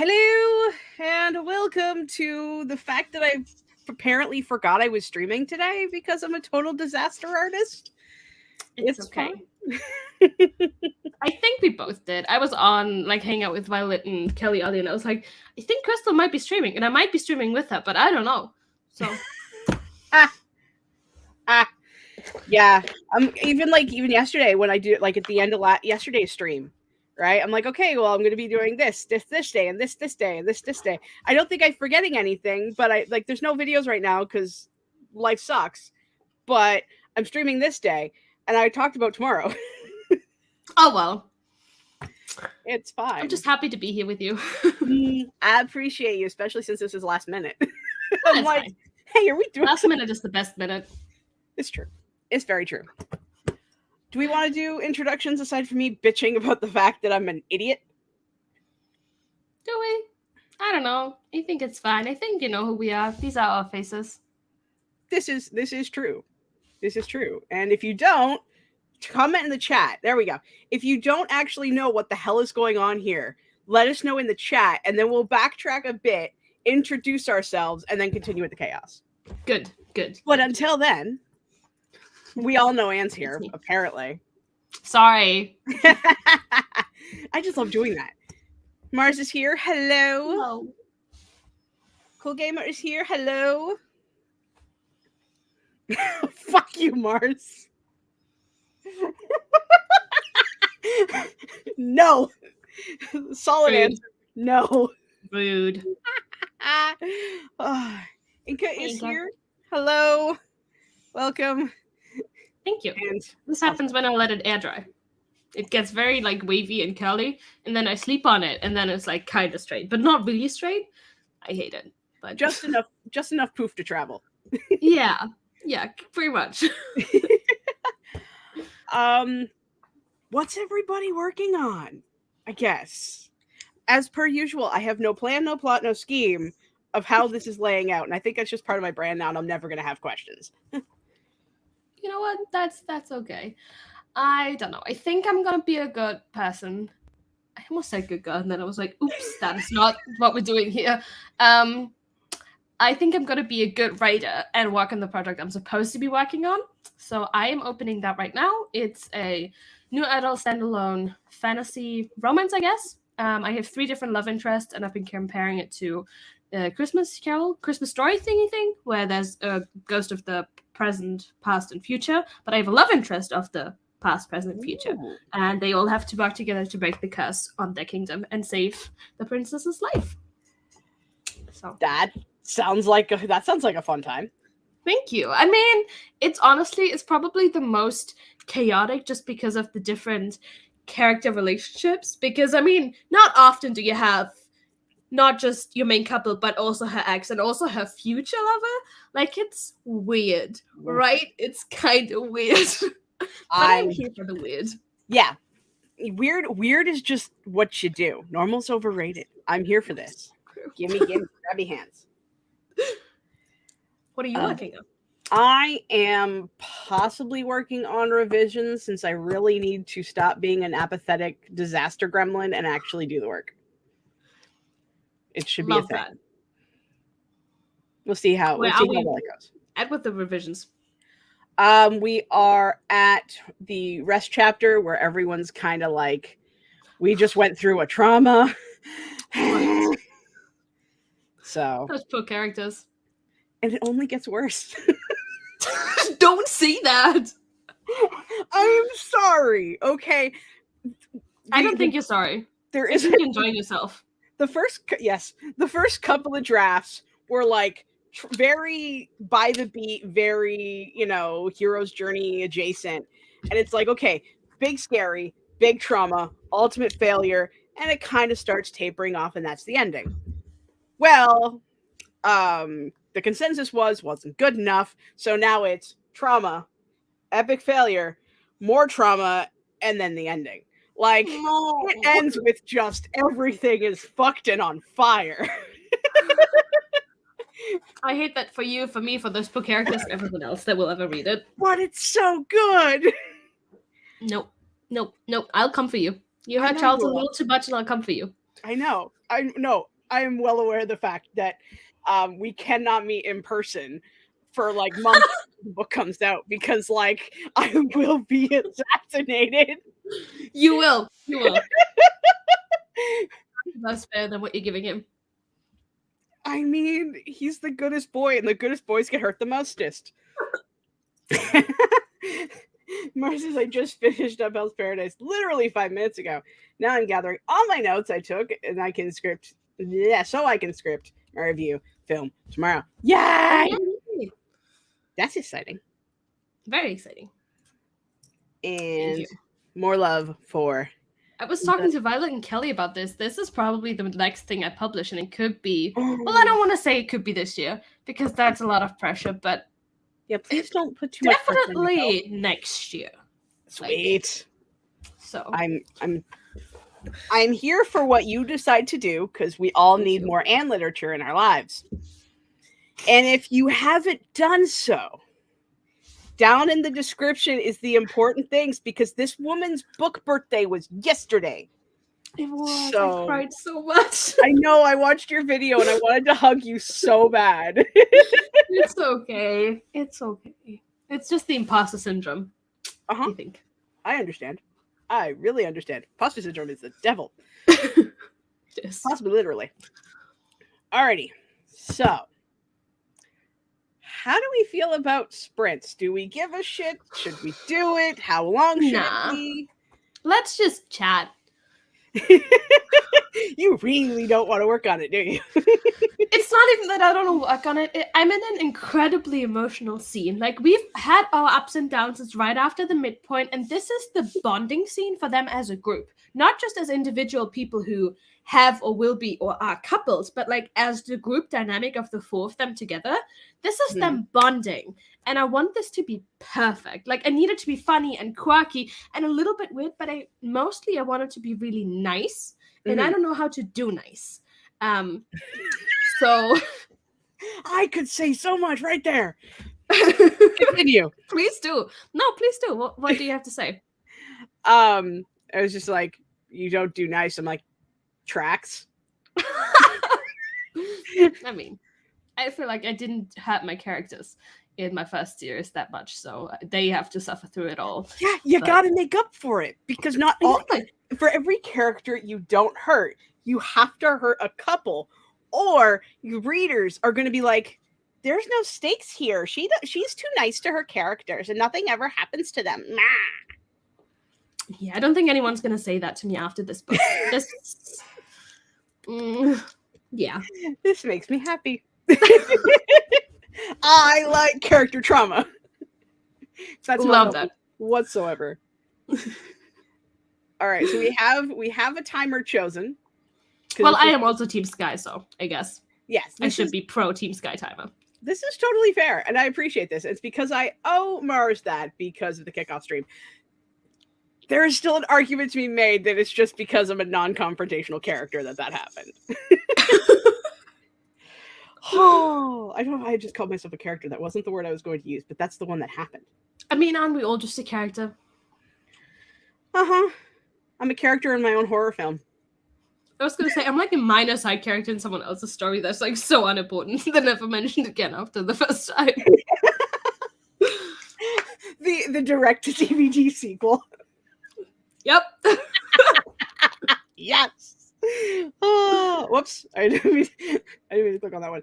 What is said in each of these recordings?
Hello and welcome to the fact that I apparently forgot I was streaming today because I'm a total disaster artist. It's okay. I think we both did. I was on hanging out with Violet and Kelly earlier, and I was like, I think Crystal might be streaming, and I might be streaming with her, but I don't know. So yeah. Even yesterday when I do at the end of yesterday's stream, right? I'm like, okay, well, I'm gonna be doing this day and this day and this day. I don't think I'm forgetting anything, but there's no videos right now because life sucks. But I'm streaming this day, and I talked about tomorrow. Oh well. It's fine. I'm just happy to be here with you. I appreciate you, especially since this is last minute. I'm like, fine. Hey, are we doing last minute is the best minute? It's true. It's very true. Do we want to do introductions aside from me bitching about the fact that I'm an idiot? Do we? I don't know. I think it's fine. I think you know who we are. These are our faces. This is true. This is true. And if you don't, comment in the chat. There we go. If you don't actually know what the hell is going on here, let us know in the chat, and then we'll backtrack a bit, introduce ourselves, and then continue with the chaos. Good. But until then, we all know Anne's here, apparently. Sorry. I just love doing that. Mars is here. Hello. Cool Gamer is here. Hello. Fuck you, Mars. No. Solid Rude. answer. No. Rude. Inka is here. Hello. Welcome. Thank you. And this happens when I let it air dry. It gets very wavy and curly, and then I sleep on it, and then it's kind of straight, but not really straight. I hate it. But just enough poof to travel. Yeah, pretty much. What's everybody working on? I guess. As per usual, I have no plan, no plot, no scheme of how this is laying out, and I think that's just part of my brand now, and I'm never going to have questions. You know what? That's okay. I don't know. I think I'm going to be a good person. I almost said good girl, and then I was like, oops, that is not what we're doing here. I think I'm going to be a good writer and work on the project I'm supposed to be working on. So I am opening that right now. It's a new adult standalone fantasy romance, I guess. I have 3 different love interests, and I've been comparing it to Christmas story thingy thing, where there's a ghost of the present, past, and future. But I have a love interest of the past, present, and future. Ooh. And they all have to work together to break the curse on their kingdom and save the princess's life. So that sounds like a fun time. Thank you. I mean, it's probably the most chaotic just because of the different character relationships. Because, I mean, not often do you have not just your main couple, but also her ex and also her future lover. It's weird, right? It's kind of weird. But I'm here for the weird. Yeah. Weird is just what you do. Normal's overrated. I'm here for this. Gimme, grabby hands. What are you working on? I am possibly working on revisions since I really need to stop being an apathetic disaster gremlin and actually do the work. It should be a thing. That. We'll see how that goes. At with the revisions. We are at the rest chapter where everyone's kind of we just went through a trauma. So those poor characters. And it only gets worse. Don't say that. I'm sorry. Okay. I don't think you're sorry. There isn't enjoying yourself. The first couple of drafts were very by the beat, very, hero's journey adjacent. And it's okay, big scary, big trauma, ultimate failure, and it kind of starts tapering off, and that's the ending. Well, the consensus wasn't good enough, so now it's trauma, epic failure, more trauma, and then the ending. It ends with just everything is fucked and on fire. I hate that for you, for me, for those poor characters, and everyone else that will ever read it. But it's so good. Nope. I'll come for you. You hurt Charles a little too much, and I'll come for you. I know. I am well aware of the fact that we cannot meet in person for like months after the book comes out because like I will be assassinated. You will. You will. That's fair than what you're giving him. I mean, he's the goodest boy, and the goodest boys get hurt the mostest. Mars says, I just finished up Hell's Paradise literally 5 minutes ago. Now I'm gathering all my notes I took, and I can script. Yeah, so I can script my review film tomorrow. Yay! That's exciting. Very exciting. And more love for. I was talking to Violet and Kelly about this. This is probably the next thing I publish, and it could be. Well, I don't want to say it could be this year because that's a lot of pressure, but yeah, please don't put too much pressure on yourself. Definitely next year. Sweet. So I'm here for what you decide to do because we all need more Anne literature in our lives. And if you haven't done so, down in the description is the important things because this woman's book birthday was yesterday. It was. So, I cried so much. I know. I watched your video and I wanted to hug you so bad. It's okay. It's okay. It's just the imposter syndrome. I think. I understand. I really understand. Imposter syndrome is the devil. Yes. Possibly literally. Alrighty. So, how do we feel about sprints? Do we give a shit? Should we do it? How long should it be? Let's just chat. You really don't want to work on it, do you? It's not even that I don't want to work on it. I'm in an incredibly emotional scene. Like, we've had our ups and downs. It's right after the midpoint, and this is the bonding scene for them as a group. Not just as individual people who have or will be or are couples, but like as the group dynamic of the four of them together. This is them bonding. And I want this to be perfect. Like, I need it to be funny and quirky and a little bit weird, but I want it to be really nice. And I don't know how to do nice. So I could say so much right there. Continue. Please do. No, please do. What do you have to say? I was just like, you don't do nice. I'm like, tracks. I mean, I feel like I didn't hurt my characters in my first series that much, so they have to suffer through it all. Yeah, you gotta make up for it because not all for every character you don't hurt, you have to hurt a couple, or your readers are going to be like, "There's no stakes here. She's too nice to her characters, and nothing ever happens to them." Nah. Yeah, I don't think anyone's going to say that to me after this book. Yeah, this makes me happy. I like character trauma. That's love that whatsoever. All right, so we have a timer chosen. Well, I am also Team Sky, so I guess yes, I should be pro Team Sky timer. This is totally fair, and I appreciate this. It's because I owe Mars that because of the kickoff stream. There is still an argument to be made that it's just because I'm a non-confrontational character that happened. Oh, I don't know. I just called myself a character. That wasn't the word I was going to use, but that's the one that happened. I mean, aren't we all just a character? I'm a character in my own horror film. I was going to say, I'm like a minor side character in someone else's story that's like so unimportant that never mentioned again after the first time. the direct-to-DVD sequel. Yep. Yes. Oh, whoops. I didn't mean to click on that one.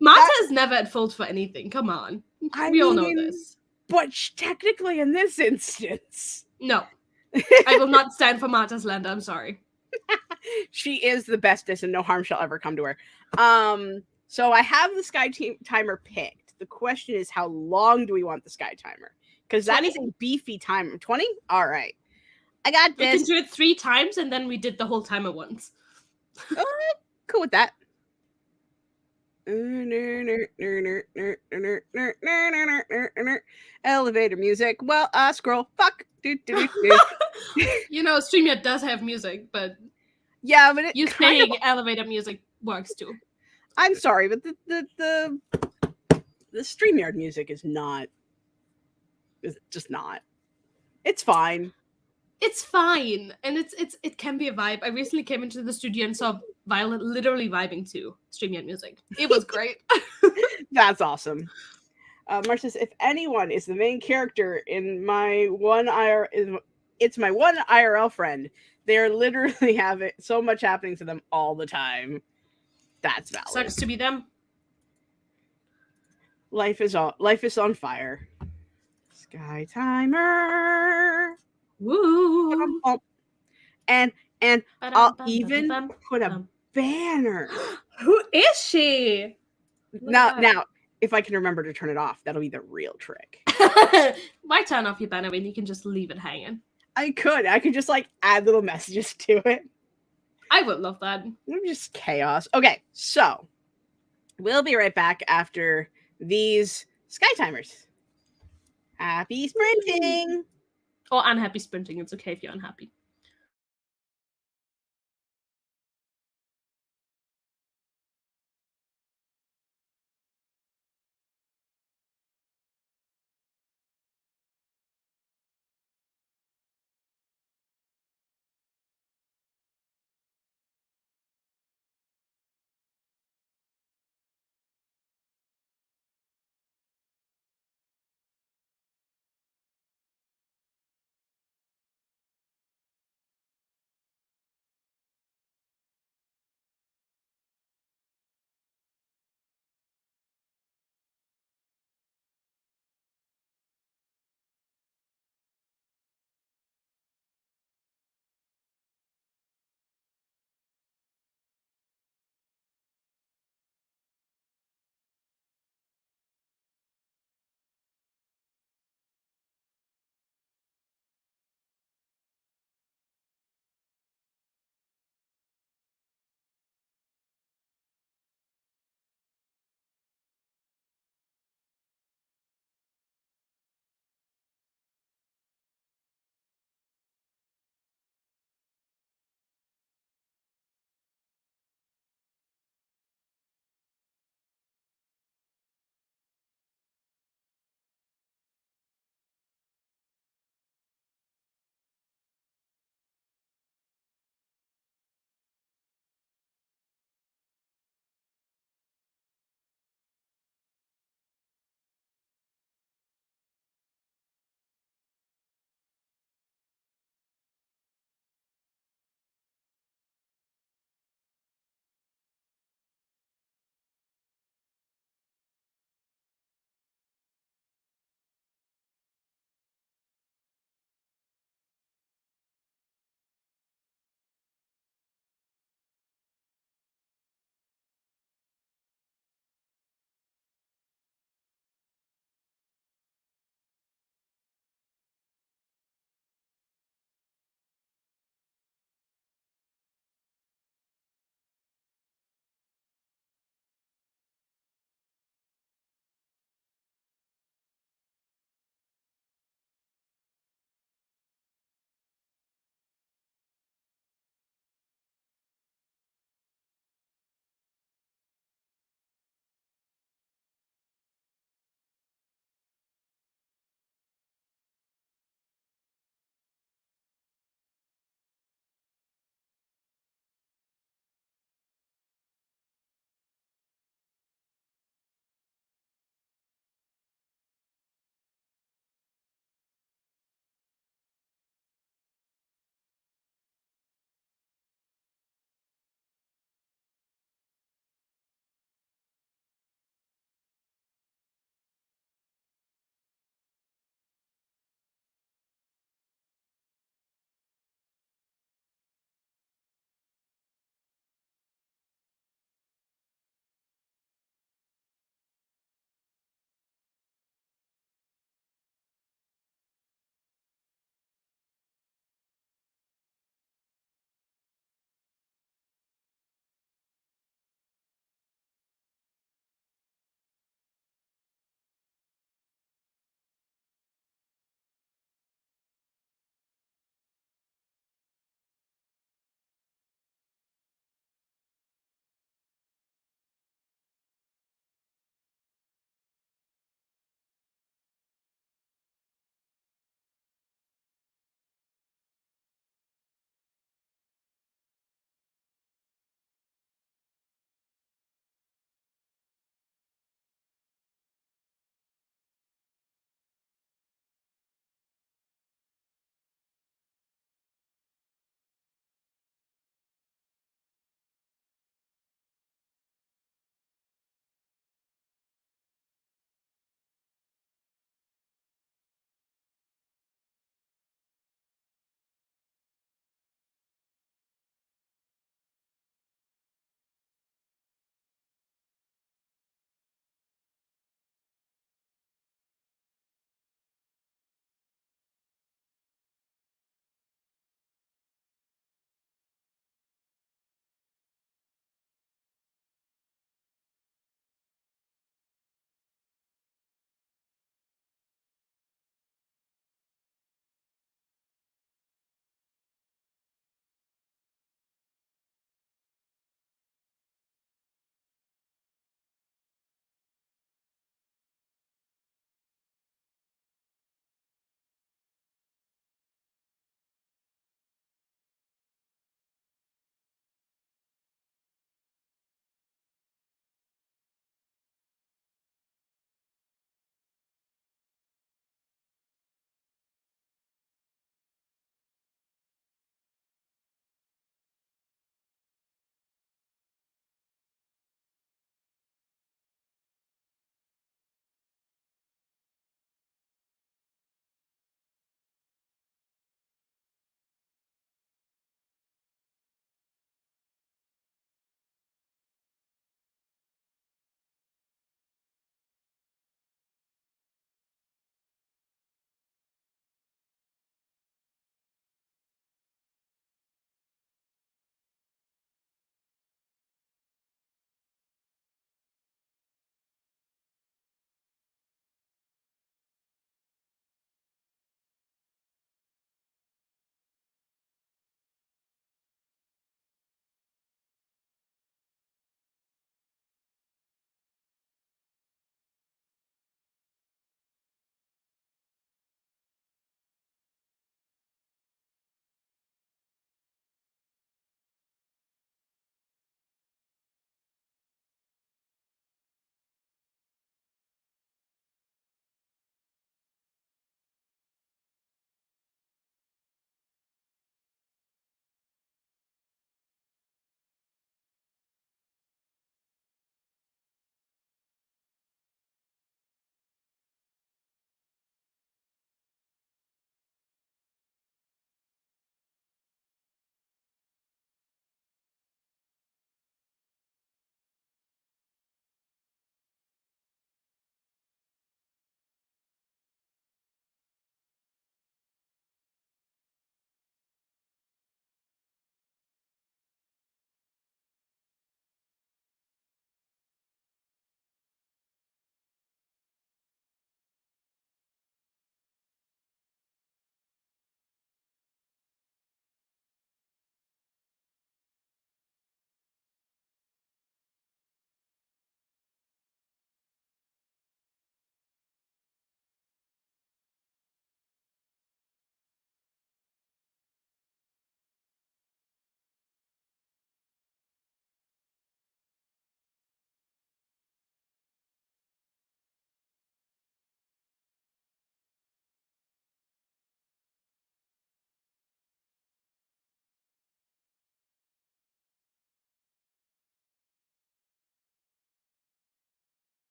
Marta is never at fault for anything. Come on. We all know this. But technically in this instance. No. I will not stand for Marta's land. I'm sorry. She is the bestest and no harm shall ever come to her. So I have the Sky timer picked. The question is, how long do we want the Sky timer? Because that is a beefy timer. 20? All right. I got this. We can do it 3 times, and then we did the whole timer once. Cool with that. Elevator music. Well, scroll. Fuck. You know, StreamYard does have music, but yeah, but you saying elevator music works too. I'm sorry, but the StreamYard music is not. It's just not. It's fine. it's fine, and it can be a vibe. I recently came into the studio and saw Violet literally vibing to StreamYard music. It was great. That's awesome. Mark says, if anyone is the main character in my one it's my one IRL friend. They're literally having so much happening to them all the time. That's valid. Sucks to be them. Life is on fire. Sky timer. Woo! And I'll even put a banner. Who is she? Now, if I can remember to turn it off, that'll be the real trick. Why turn off your banner when you can just leave it hanging? I could just like add little messages to it. I would love that. Just chaos. Okay, so we'll be right back after these sky timers. Happy sprinting! Or unhappy sprinting. It's okay if you're unhappy.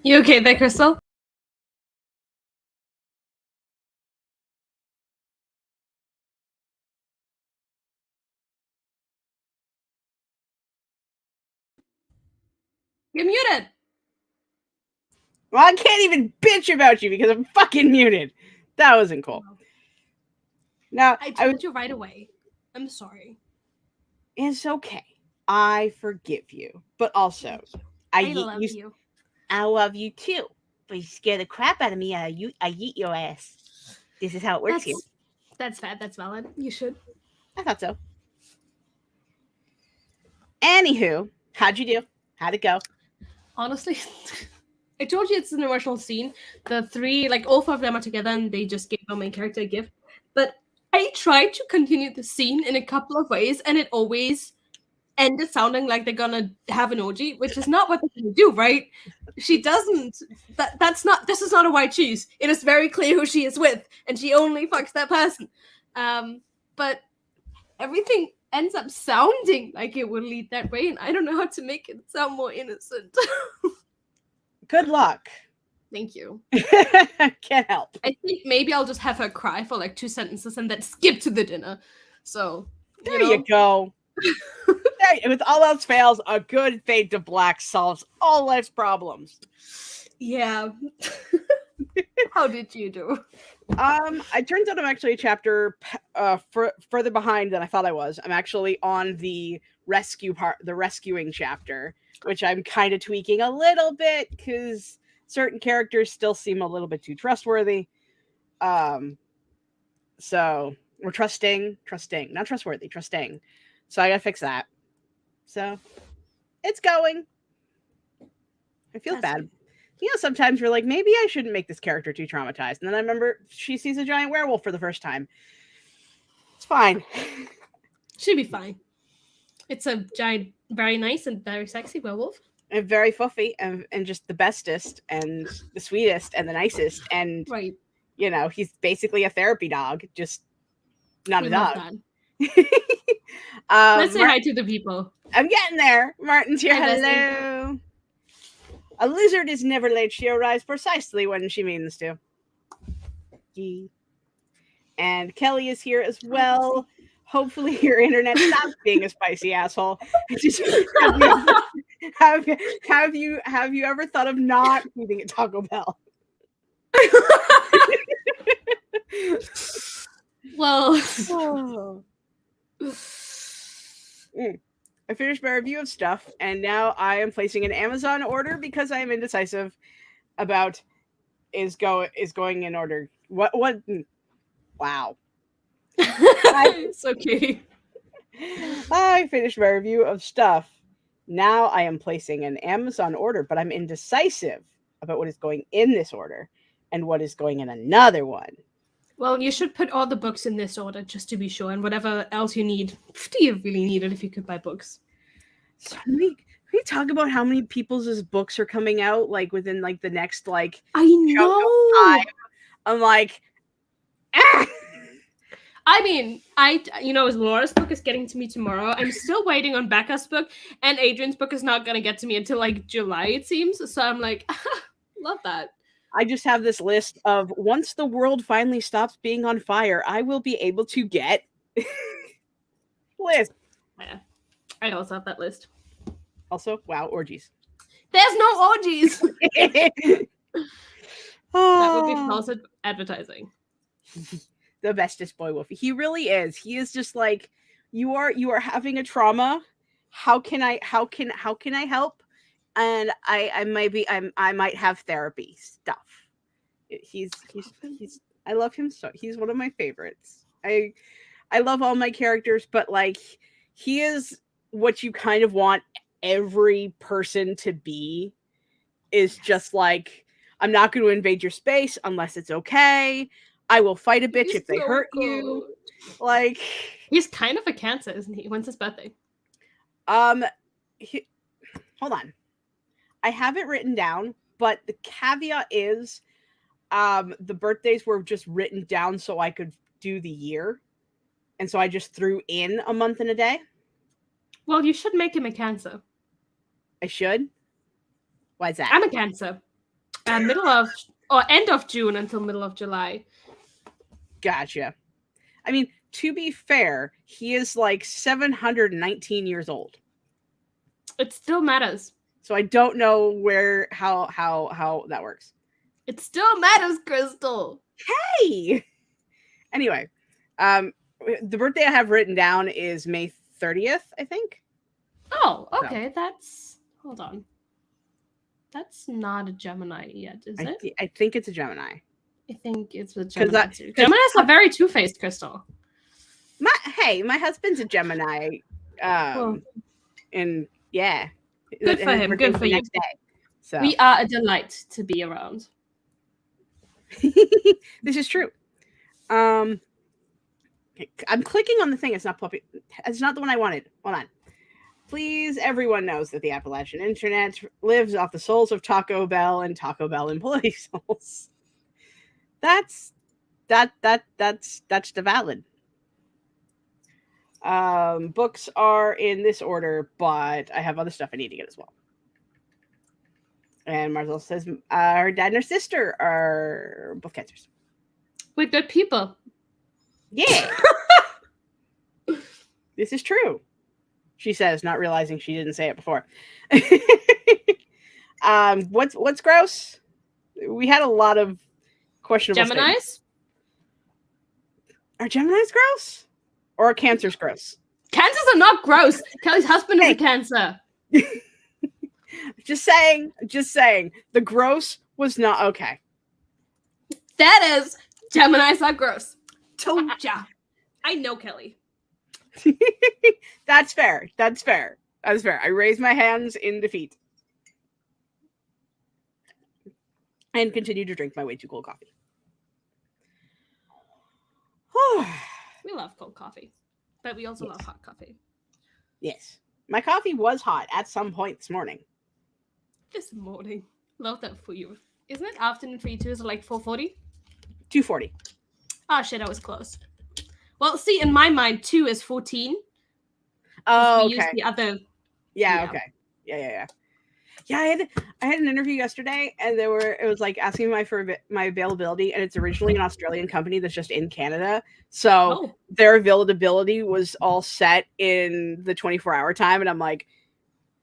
You okay there, Crystal? You're muted. Well, I can't even bitch about you because I'm fucking muted. That wasn't cool. Now, I told you right away. I'm sorry. It's okay. I forgive you. But also, I love you. I love you too. But you scare the crap out of me, I yeet your ass. This is how it works here. That's fair. That's valid. You should. I thought so. Anywho, how'd you do? How'd it go? Honestly, I told you it's an emotional scene. The three, like all four of them are together and they just gave our main character a gift. But I tried to continue the scene in a couple of ways and it always ended sounding like they're gonna have an orgy, which is not what they're gonna do, right? She doesn't. This is not a white cheese. It is very clear who she is with, and she only fucks that person. But everything ends up sounding like it would lead that way, and I don't know how to make it sound more innocent. Good luck. Thank you. Can't help. I think maybe I'll just have her cry for like 2 sentences and then skip to the dinner. So there you go. With all else fails, a good fade to black solves all life's problems. Yeah. How did you do? It turns out I'm actually a chapter further behind than I thought I was. I'm actually on the rescue part, the rescuing chapter, which I'm kind of tweaking a little bit because certain characters still seem a little bit too trustworthy. So we're trusting, not trustworthy, trusting. So I gotta fix that. So it's going. I feel bad. You know, sometimes we're like, maybe I shouldn't make this character too traumatized. And then I remember she sees a giant werewolf for the first time. It's fine. She'll be fine. It's a giant, very nice and very sexy werewolf. And very fluffy and just the bestest and the sweetest and the nicest. And, right. You know, he's basically a therapy dog, just not a dog. Let's say hi to the people. I'm getting there. Martin's here. Hi, hello. A lizard is never late. She arrives precisely when she means to. And Kelly is here as well. Hopefully your internet stops being a spicy asshole. Have you ever thought of not eating at Taco Bell? Well, I finished my review of stuff, and now I am placing an Amazon order because I am indecisive about is going in order. What? Wow. It's okay. I finished my review of stuff. Now I am placing an Amazon order, but I'm indecisive about what is going in this order and what is going in another one. Well, you should put all the books in this order just to be sure, and whatever else you need. Do you really need it if you could buy books? So can we talk about how many people's books are coming out like within like the next like I know. I'm like, ah! I mean, as Laura's book is getting to me tomorrow, I'm still waiting on Becca's book, and Adrian's book is not gonna get to me until like July, it seems. So I'm like, love that. I just have this list of once the world finally stops being on fire, I will be able to get list. Yeah, I also have that list. Also, wow, orgies. There's no orgies. That would be false advertising. The bestest boy wolf. He really is. He is just like you are having a trauma. How can I help? And I might have therapy stuff. He's I love him so. He's one of my favorites. I love all my characters, but like he is what you kind of want every person to be. Is just like, I'm not going to invade your space unless it's okay. I will fight a bitch if they hurt you. Like, he's kind of a Cancer, isn't he? When's his birthday? Hold on. I have it written down, but the caveat is the birthdays were just written down so I could do the year. And so I just threw in a month and a day. Well, you should make him a Cancer. I should? Why is that? I'm a Cancer. Middle of or end of June until middle of July. Gotcha. I mean, to be fair, he is like 719 years old. It still matters. So I don't know how that works. It still matters, Crystal. Hey. Anyway, the birthday I have written down is May 30th, I think. Oh, okay. So. That's hold on. That's not a Gemini yet, is it? I think it's a Gemini. I think it's a Gemini too. Geminis are very two-faced, Crystal. My husband's a Gemini. And yeah. Good for him. Good for you. Next day. So. We are a delight to be around. This is true. I'm clicking on the thing. It's not popping. It's not the one I wanted. Hold on. Please, everyone knows that the Appalachian Internet lives off the souls of Taco Bell and Taco Bell employee souls. That's the valid. Books are in this order, but I have other stuff I need to get as well. And Marcel says her dad and her sister are both cancers. We're good people. Yeah. This is true. She says, not realizing she didn't say it before. What's gross? We had a lot of questionable Geminis? Statements. Are Geminis gross? Or are cancers gross? Cancers are not gross. Kelly's husband is a cancer. Just saying. The gross was not okay. That is, Geminis are gross. Told ya. I know Kelly. That's fair. I raise my hands in defeat. And continue to drink my way too cold coffee. We love cold coffee, but we also love hot coffee. Yes. My coffee was hot at some point this morning. This morning. Love that for you. Isn't it afternoon for you too? Is it like 4:40? 2:40. Oh shit, I was close. Well, see, in my mind, 2 is 14. Oh, okay. Use the other. Yeah, okay. Yeah. Yeah, I had an interview yesterday, and it was like asking me for my availability, and it's originally an Australian company that's just in Canada, so their availability was all set in the 24-hour time, and I'm like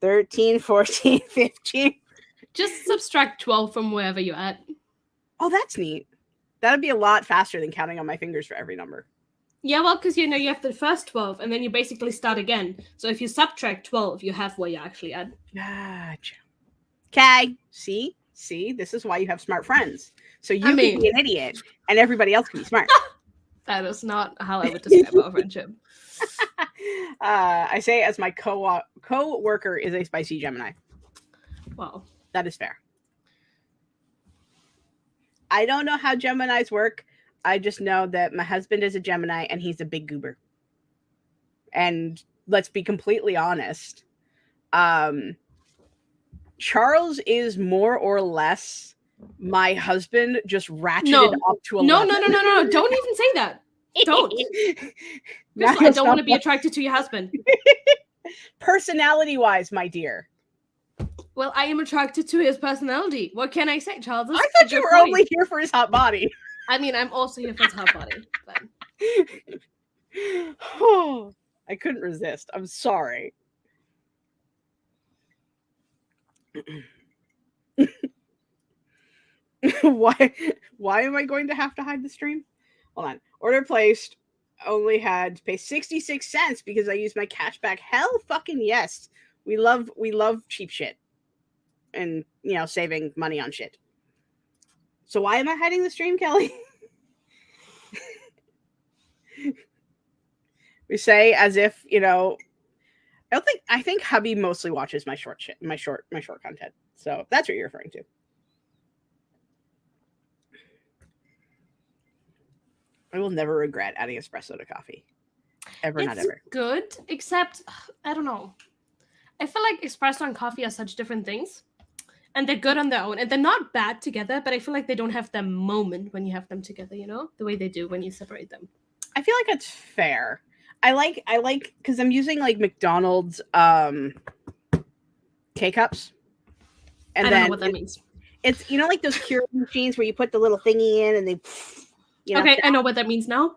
13, 14, 15. Just subtract 12 from wherever you're at. Oh, that's neat. That'd be a lot faster than counting on my fingers for every number. Yeah, well, because you have the first 12, and then you basically start again. So if you subtract 12, you have where you're actually at. Gotcha. Okay. See, this is why you have smart friends. So you can be an idiot, and everybody else can be smart. That is not how I would describe our friendship. I say as my co-worker is a spicy Gemini. Wow. That is fair. I don't know how Geminis work. I just know that my husband is a Gemini, and he's a big goober. And let's be completely honest. Charles is more or less my husband, just ratcheted up to 11. No. Don't even say that. Don't. I don't want to be attracted to your husband. Personality-wise, my dear. Well, I am attracted to his personality. What can I say, Charles? I thought you were only here for his hot body. I mean, I'm also here for his hot body. But... Oh, I couldn't resist. I'm sorry. Why am I going to have to hide the stream? Hold on. Order placed. Only had to pay 66 cents because I used my cashback. Hell fucking yes. We love cheap shit. And, saving money on shit. So why am I hiding the stream, Kelly? We say as if, I think hubby mostly watches my short content. So that's what you're referring to. I will never regret adding espresso to coffee. Ever, not ever. It's good, except, I don't know. I feel like espresso and coffee are such different things. And they're good on their own. And they're not bad together, but I feel like they don't have the moment when you have them together, the way they do when you separate them. I feel like that's fair. I like because I'm using like McDonald's K-cups. And I don't know what that means. It's like those Keurig machines where you put the little thingy in and they, Okay, I know what that means now.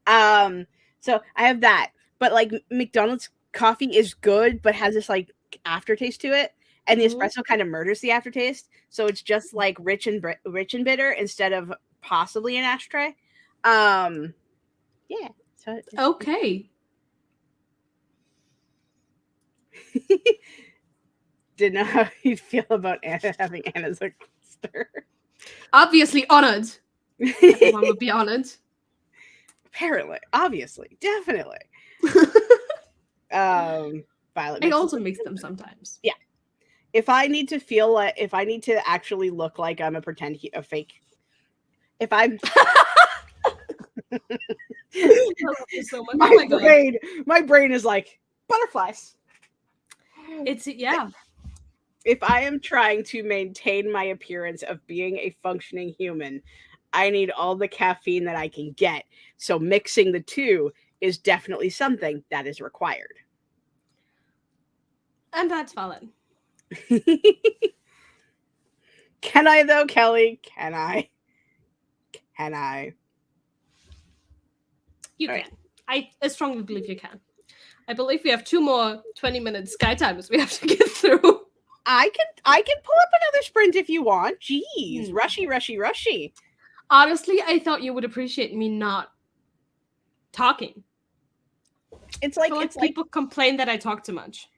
So I have that, but like McDonald's coffee is good, but has this like aftertaste to it, and the espresso kind of murders the aftertaste. So it's just like rich and bitter instead of possibly an ashtray. Yeah. So Okay. Didn't know how you'd feel about Anna having Anna as a sister. Obviously honored. Everyone would be honored. Apparently, obviously, definitely. Violet. It also makes them sometimes. Yeah. If I need to feel like, if I need to actually look like I'm a fake, if I'm. I love you so much. Oh my God. My brain is like butterflies. It's yeah. If I am trying to maintain my appearance of being a functioning human, I need all the caffeine that I can get. So mixing the two is definitely something that is required. And that's valid. Can I though, Kelly? Can I? Can I? You can. Right. I strongly believe you can. I believe we have 2 more 20-minute sky timers we have to get through. I can pull up another sprint if you want. Jeez, rushy. Honestly, I thought you would appreciate me not talking. It's like people complain that I talk too much.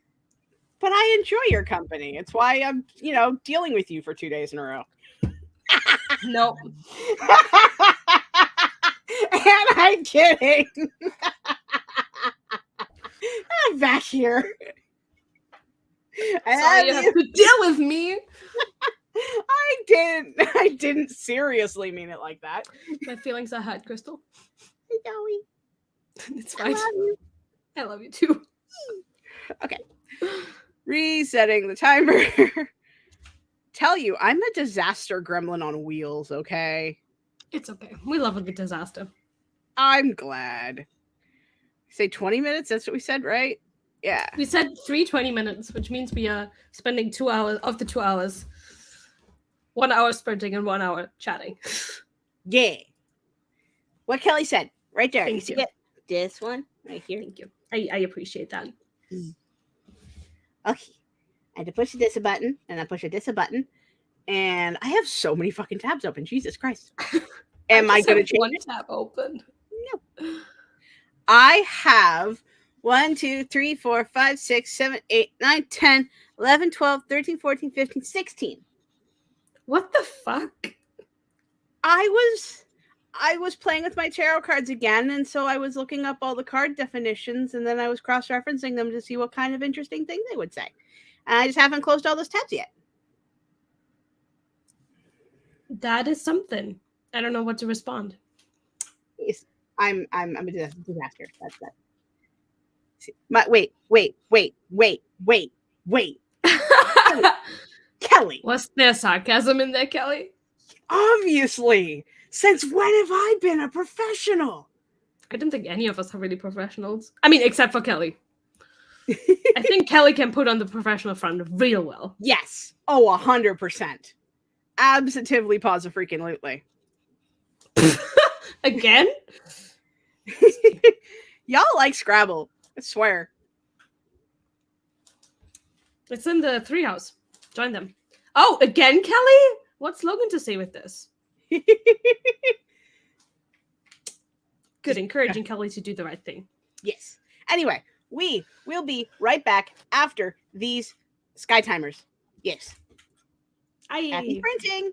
But I enjoy your company. It's why I'm, dealing with you for 2 days in a row. No. And I'm kidding. I'm back here. Sorry you have to deal with me. I didn't seriously mean it like that. My feelings are hurt, Crystal. Hey, Joey. It's fine. I love you too. Okay. Resetting the timer. Tell you, I'm a disaster gremlin on wheels, okay? It's okay. We love a good disaster. I'm glad. Say 20 minutes? That's what we said, right? Yeah. We said 20 minutes, which means we are spending 2 hours of the 2 hours. 1 hour sprinting and 1 hour chatting. Yeah. What Kelly said. Right there. Thank you see it? This one right here. Thank you. I appreciate that. Okay. I had to push this button, and I push this button, and I have so many fucking tabs open. Jesus Christ. Am I going to change one tab open? No. I have 1, 2, 3, 4, 5, 6, 7, 8, 9, 10, 11, 12, 13, 14, 15, 16. What the fuck? I was playing with my tarot cards again, and so I was looking up all the card definitions, and then I was cross-referencing them to see what kind of interesting thing they would say. And I just haven't closed all those tabs yet. That is something. I don't know what to respond. I'm a disaster. That's that. Wait. Kelly. Was there sarcasm in there, Kelly? Obviously. Since when have I been a professional? I don't think any of us are really professionals. I mean, except for Kelly. I think Kelly can put on the professional front real well. Yes. Oh, 100%. Absolutely, freaking-lutely. Again? Y'all like Scrabble. I swear. It's in the 3 house. Join them. Oh, again, Kelly? What's Logan to say with this? Good, encouraging Kelly to do the right thing. Yes. Anyway, we will be right back after these sky timers. Yes. Happy printing.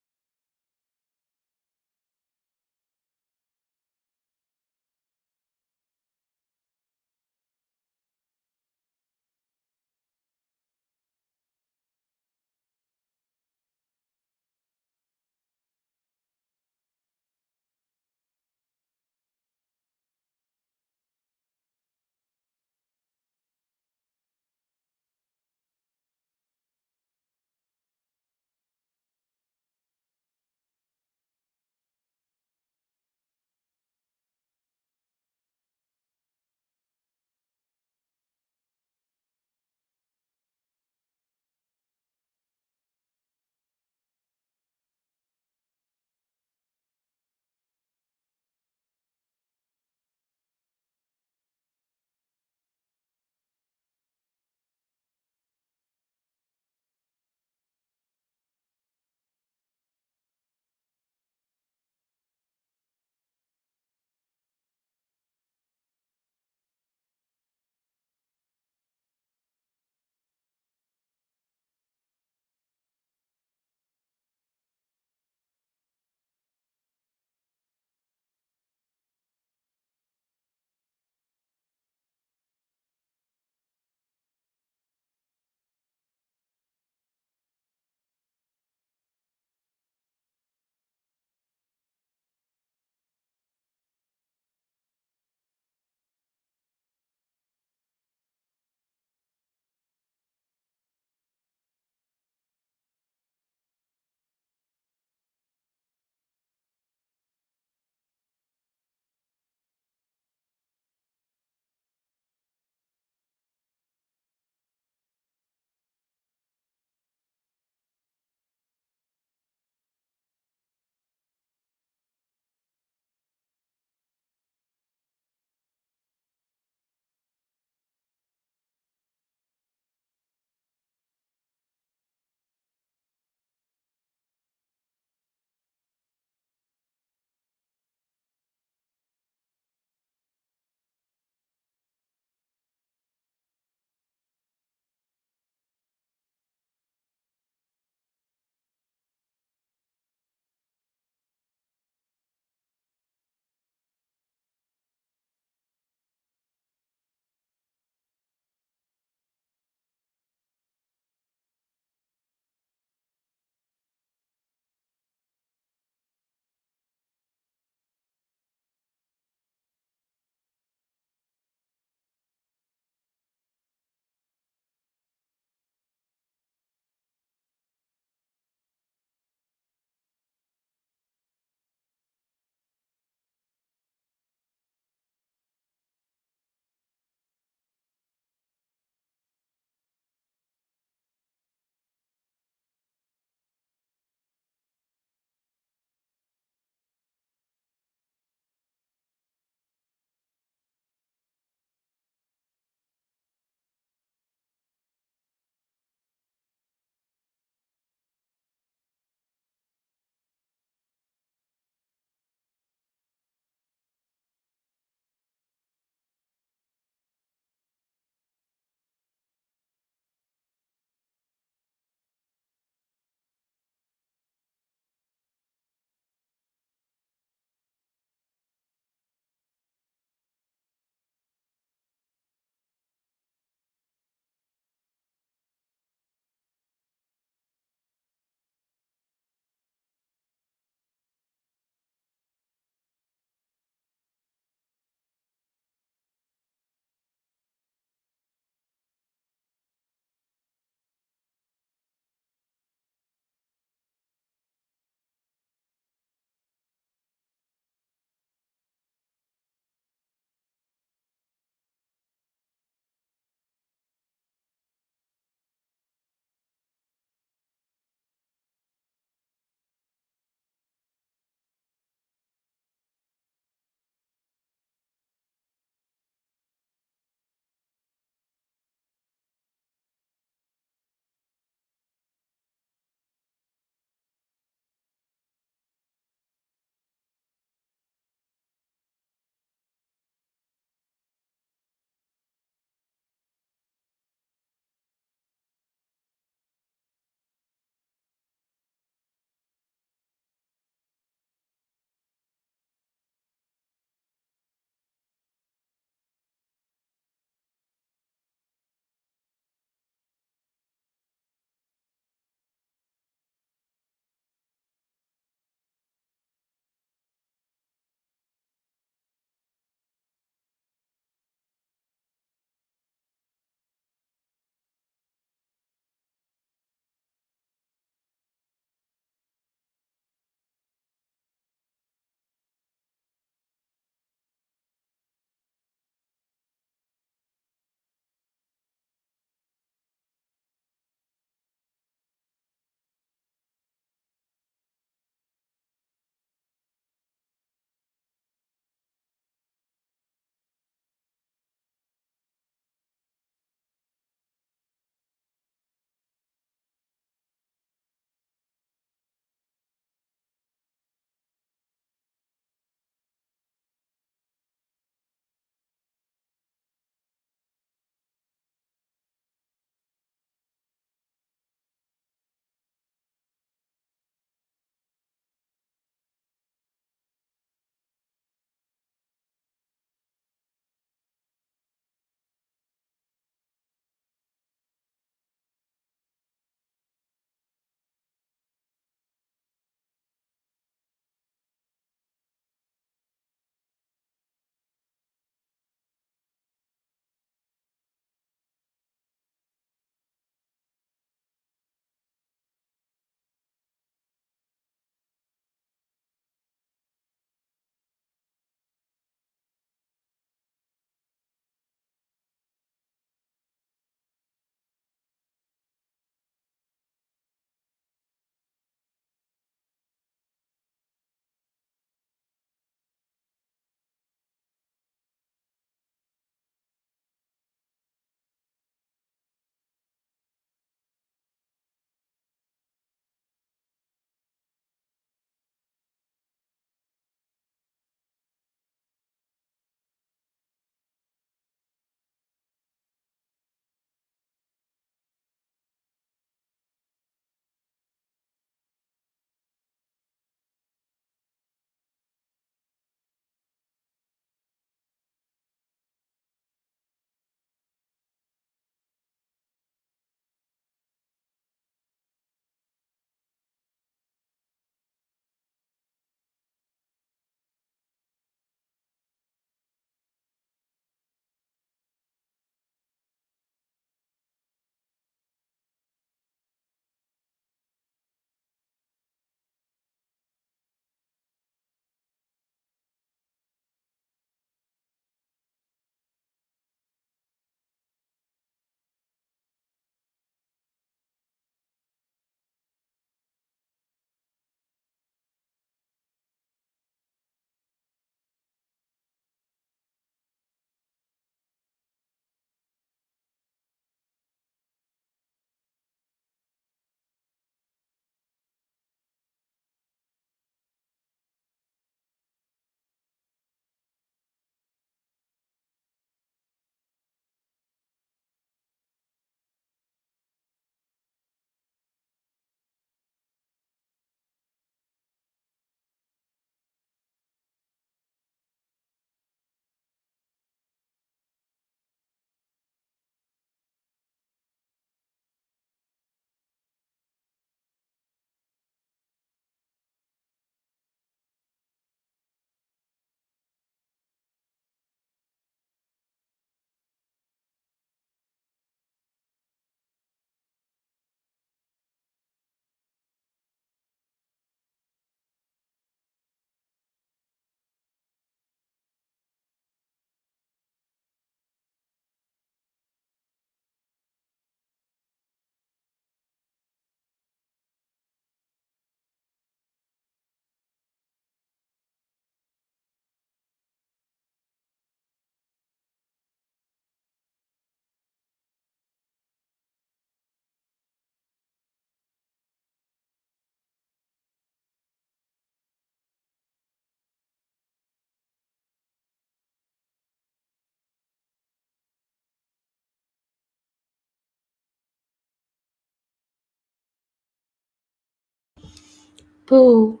Boo.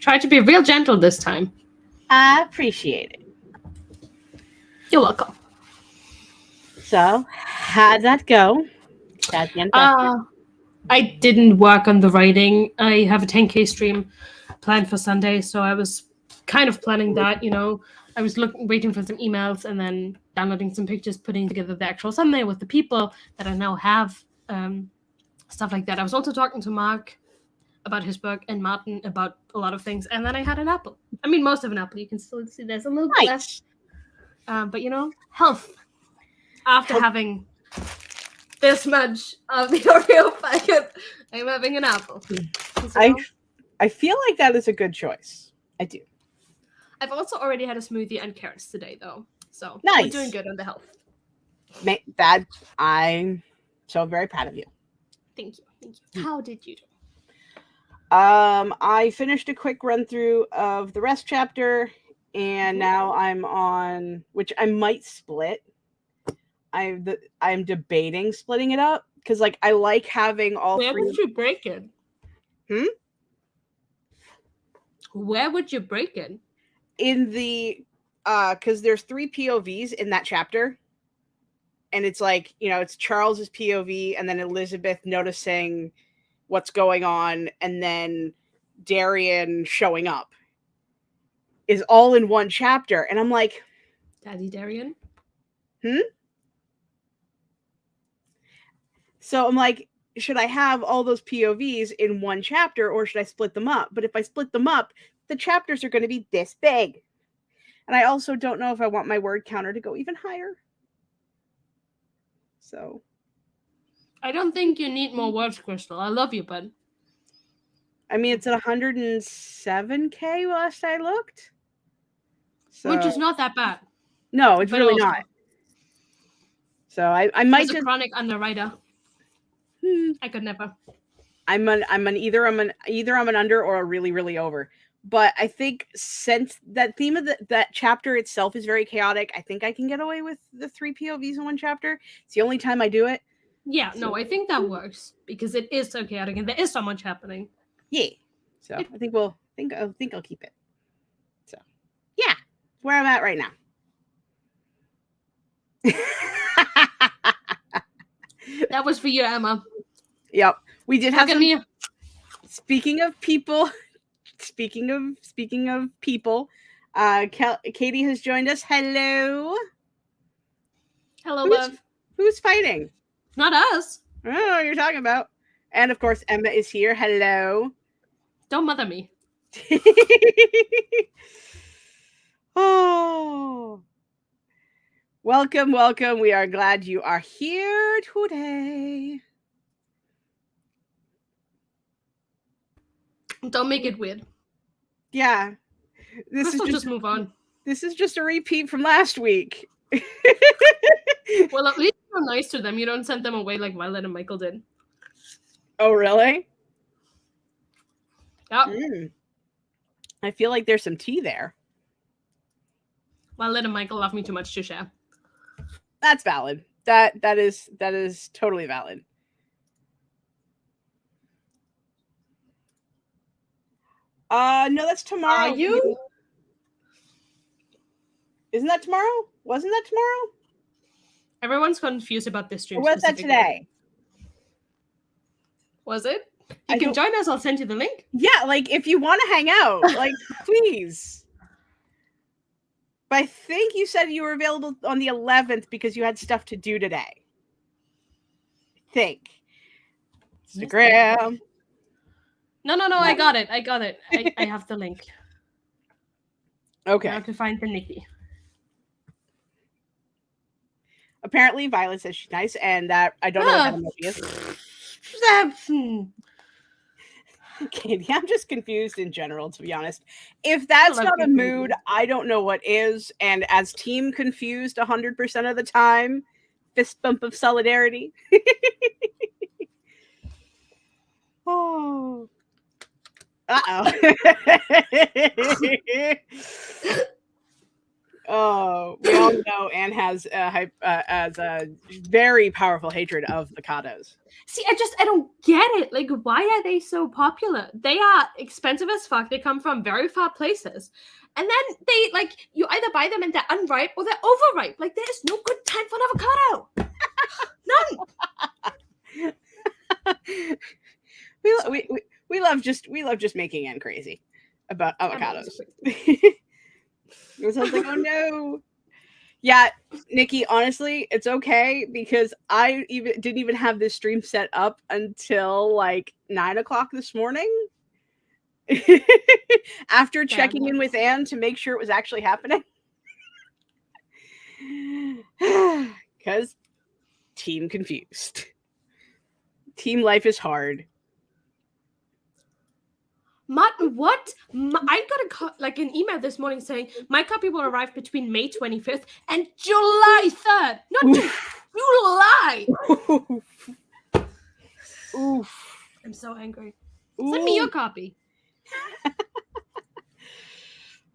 Try to be real gentle this time. I appreciate it. You're welcome. So, how'd that go? I didn't work on the writing. I have a 10K stream planned for Sunday, so I was kind of planning that, you know. I was waiting for some emails and then downloading some pictures, putting together the actual Sunday with the people that I now have, stuff like that. I was also talking to Mark about his book and Martin about a lot of things, and then I had an apple. I mean, most of an apple. You can still see there's a little bit left. But, you know, health. After having this much of the Oreo packet, I'm having an apple. So, I feel like that is a good choice. I do. I've also already had a smoothie and carrots today, though. So nice. We're doing good on the health. That I'm so very proud of you. Thank you. Thank you. How did you do? I finished a quick run through of the rest chapter, and now I'm on, which I might split. I'm debating splitting it up because, like, I like having all Where three. Where would you break it? Where would you break it? In the, because there's 3 POVs in that chapter, and it's like, you know, it's Charles's POV, and then Elizabeth noticing what's going on, and then Darian showing up is all in one chapter, and I'm like, Daddy Darian? So I'm like, should I have all those POVs in one chapter, or should I split them up? But if I split them up, the chapters are going to be this big. And I also don't know if I want my word counter to go even higher. So. I don't think you need more words, Crystal. I love you, bud. I mean, it's at 107K last I looked. So, which is not that bad. No, it's really not. So I might just... a chronic underwriter. I could never. I'm an either I'm an under or a really, really over. But I think since that theme of that chapter itself is very chaotic, I think I can get away with the 3 POVs in one chapter. It's the only time I do it. Yeah, so. No, I think that works because it is so chaotic and there is so much happening. Yeah. So I think I'll keep it. So yeah, where I'm at right now. That was for you, Emma. Yep. We did have some... Speaking of people, Katie has joined us. Hello. Hello, love. Who's fighting? Not us. I don't know what you're talking about. And of course, Emma is here. Hello. Don't mother me. Oh. Welcome. We are glad you are here today. Don't make it weird. Yeah. Just move on. This is just a repeat from last week. Well, at least you're nice to them. You don't send them away like Violet and Michael did. Oh, really? Yep. I feel like there's some tea there. Violet and Michael love me too much to share. That's valid. That is totally valid. No, that's tomorrow. Are you? Isn't that tomorrow? Wasn't that tomorrow? Everyone's confused about this stream. Or was that today? Was it? You can join us. I'll send you the link. Yeah, like if you want to hang out, like please. But I think you said you were available on the 11th because you had stuff to do today. I think. Instagram. No. I got it. I have the link. Okay. Now to find the Nikki. Apparently, Violet says she's nice, and that I don't know what that emoji is. Katie, I'm just confused in general, to be honest. If that's not a mood, I don't know what is. And as team confused 100% of the time, fist bump of solidarity. Oh. Uh-oh. Oh, we all know Anne has a very powerful hatred of avocados. See, I don't get it. Like, why are they so popular? They are expensive as fuck. They come from very far places. And then they, like, you either buy them and they're unripe or they're overripe. Like, there is no good time for an avocado. None. we love just making Anne crazy about avocados. It sounds like, oh no. Yeah, Nikki, honestly, it's okay because I didn't even have this stream set up until like 9 o'clock this morning. After checking in with Anne to make sure it was actually happening. Because team confused. Team life is hard. What? I got an email this morning saying my copy will arrive between May 25th and July 3rd. Not July. Oof. I'm so angry. Send me your copy.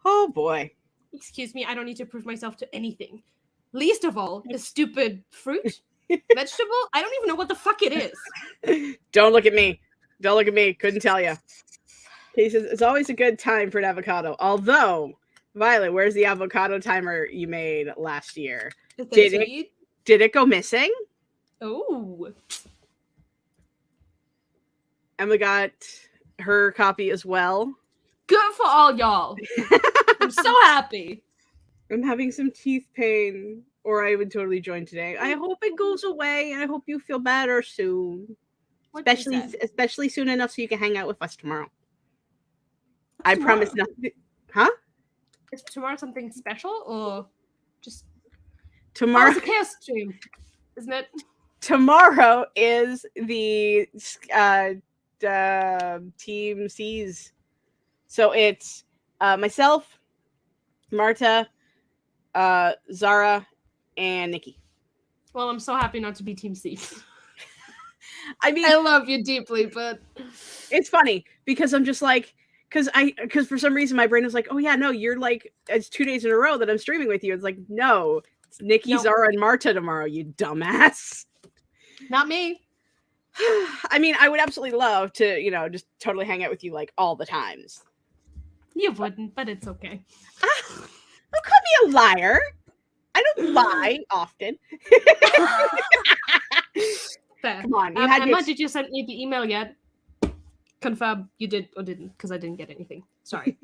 Oh boy. Excuse me, I don't need to prove myself to anything. Least of all, the stupid fruit, vegetable. I don't even know what the fuck it is. Don't look at me. Don't look at me. Couldn't tell you. He says it's always a good time for an avocado. Although, Violet, where's the avocado timer you made last year? Did it go missing? Oh. Emma got her copy as well. Good for all y'all. I'm so happy. I'm having some teeth pain, or I would totally join today. I hope it goes away, and I hope you feel better soon. Especially soon enough so you can hang out with us tomorrow. I promise nothing. Huh? Is tomorrow something special or just tomorrow? It's a chaos stream, isn't it? Tomorrow is the Team C's. So it's myself, Marta, Zara, and Nikki. Well, I'm so happy not to be Team C. I mean, I love you deeply, but it's funny because I'm just like, because for some reason my brain was like, oh yeah, no, you're like, it's 2 days in a row that I'm streaming with you. It's like, no, it's Nikki, Zara, and Marta tomorrow, you dumbass. Not me. I mean, I would absolutely love to, just totally hang out with you like all the times. You wouldn't, but it's okay. Don't call me a liar. I don't lie often. Fair. Come on. Emma, did you send me the email yet? Confirm you did or didn't, because I didn't get anything. Sorry.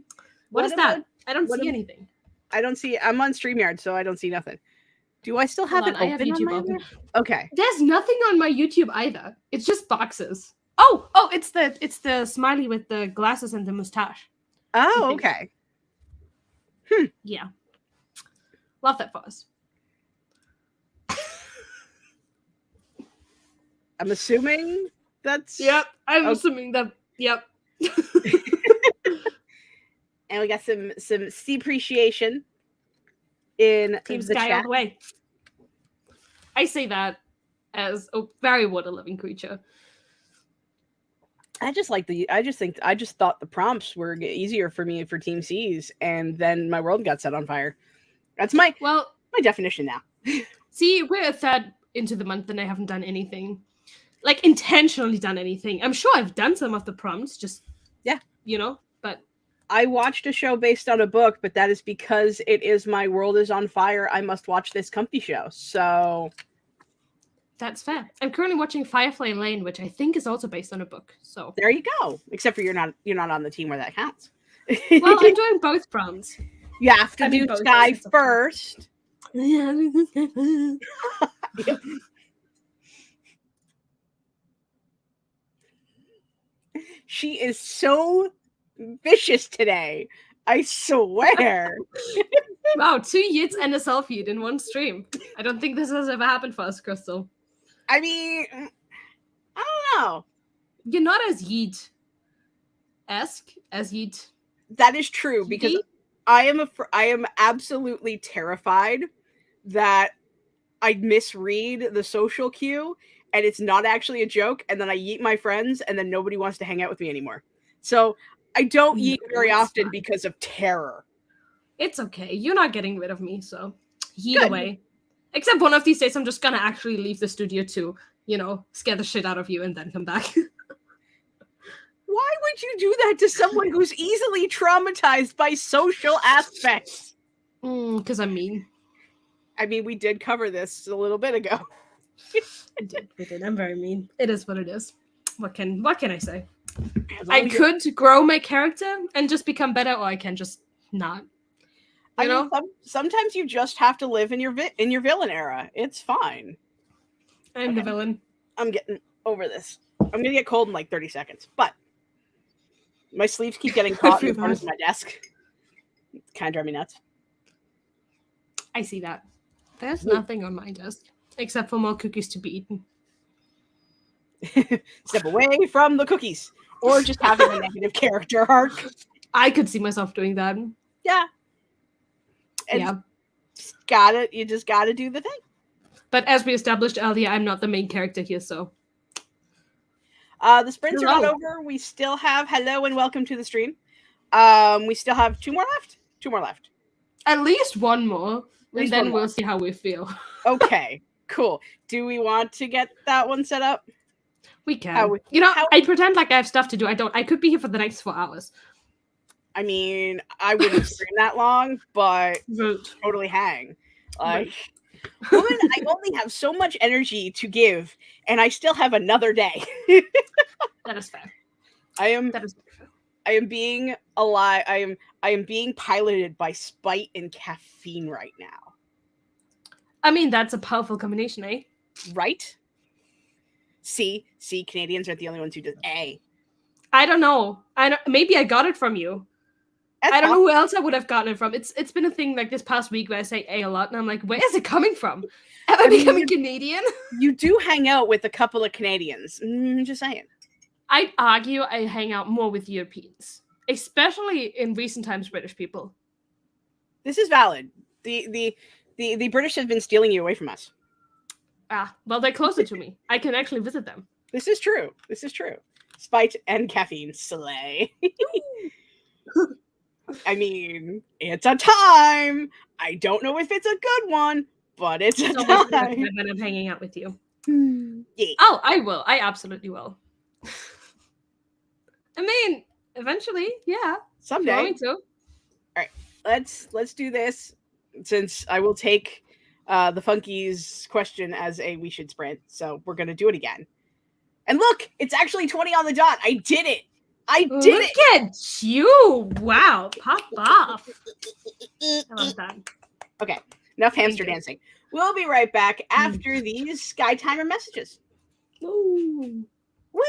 What is that? I don't see anything. I don't see. I'm on StreamYard, so I don't see nothing. Do I still have it open? I have YouTube open. Okay. There's nothing on my YouTube either. It's just boxes. Oh, it's the smiley with the glasses and the mustache. Oh, okay. Yeah. Love that for us. I'm assuming that's... Yep, I'm assuming that... Yep. And we got some C-appreciation in Team the Sky chat. all the way. I say that as a very water-loving creature. I just thought the prompts were easier for me for Team C's, and then my world got set on fire. That's my definition now. See, we're a third into the month and I haven't done anything. Like, intentionally done anything. I'm sure I've done some of the prompts, just, but... I watched a show based on a book, but that is because it is my world is on fire. I must watch this comfy show, so... That's fair. I'm currently watching Firefly Lane, which I think is also based on a book, so... There you go. Except for you're not on the team where that counts. Well, I'm doing both prompts. You have to do Sky first. Yeah. She is so vicious today. I swear. Wow, 2 yeets and a selfie in one stream. I don't think this has ever happened for us, Crystal. I mean, I don't know. You're not as yeet-esque as yeet. That is true, because I am absolutely terrified that I misread the social cue and it's not actually a joke, and then I yeet my friends and then nobody wants to hang out with me anymore. So I don't yeet very often because of terror. It's okay. You're not getting rid of me, so heat Good. away. Except one of these days, I'm just gonna actually leave the studio to, scare the shit out of you and then come back. Why would you do that to someone who's easily traumatized by social aspects? Because I'm mean. I mean, we did cover this a little bit ago. We did. I'm very mean. It is what it is. What can I say? I could grow my character and just become better, or I can just not. You know? mean, sometimes you just have to live in your villain era. It's fine. I'm the villain. I'm getting over this. I'm gonna get cold in like 30 seconds, but my sleeves keep getting caught in front of my desk. Kind of drive me nuts. I see that. There's nothing on my desk except for more cookies to be eaten. Step away from the cookies, or just having a negative character arc. I could see myself doing that. Yeah. And you just gotta do the thing. But as we established earlier, I'm not the main character here, so. The sprints are not over. We still have hello and welcome to the stream. We still have 2 more left. 2 more left. At least one more, and then we'll see how we feel. Okay, cool. Do we want to get that one set up? We can. I pretend like I have stuff to do. I don't. I could be here for the next 4 hours. I mean, I wouldn't stream that long, but totally hang. Like, woman, I only have so much energy to give, and I still have another day. That is fair. I am being alive. I am being piloted by spite and caffeine right now. I mean, that's a powerful combination, eh? Right? See, Canadians are the only ones who do A. I don't know. Maybe I got it from you. I don't know who else I would have gotten it from. It's been a thing like this past week where I say A a lot, and I'm like, where is it coming from? Am I becoming Canadian? You do hang out with a couple of Canadians. Just saying. I'd argue I hang out more with Europeans, especially in recent times, British people. This is valid. The British have been stealing you away from us. Well, they're closer to me. I can actually visit them. This is true. Spite and caffeine slay. I mean, it's a time. I don't know if it's a good one, but it's a time. When I'm hanging out with you. Yeah. Oh, I will. I absolutely will. I mean, eventually, yeah. Someday. Me too. All right, let's do this. Since I will take the Funkies question as a we should sprint, so we're gonna do it again. And look, it's actually 20 on the dot. I did it. Look at you! Wow, pop off. I love that. Okay, enough hamster dancing. We'll be right back after these Sky Timer messages. Woo. Woo.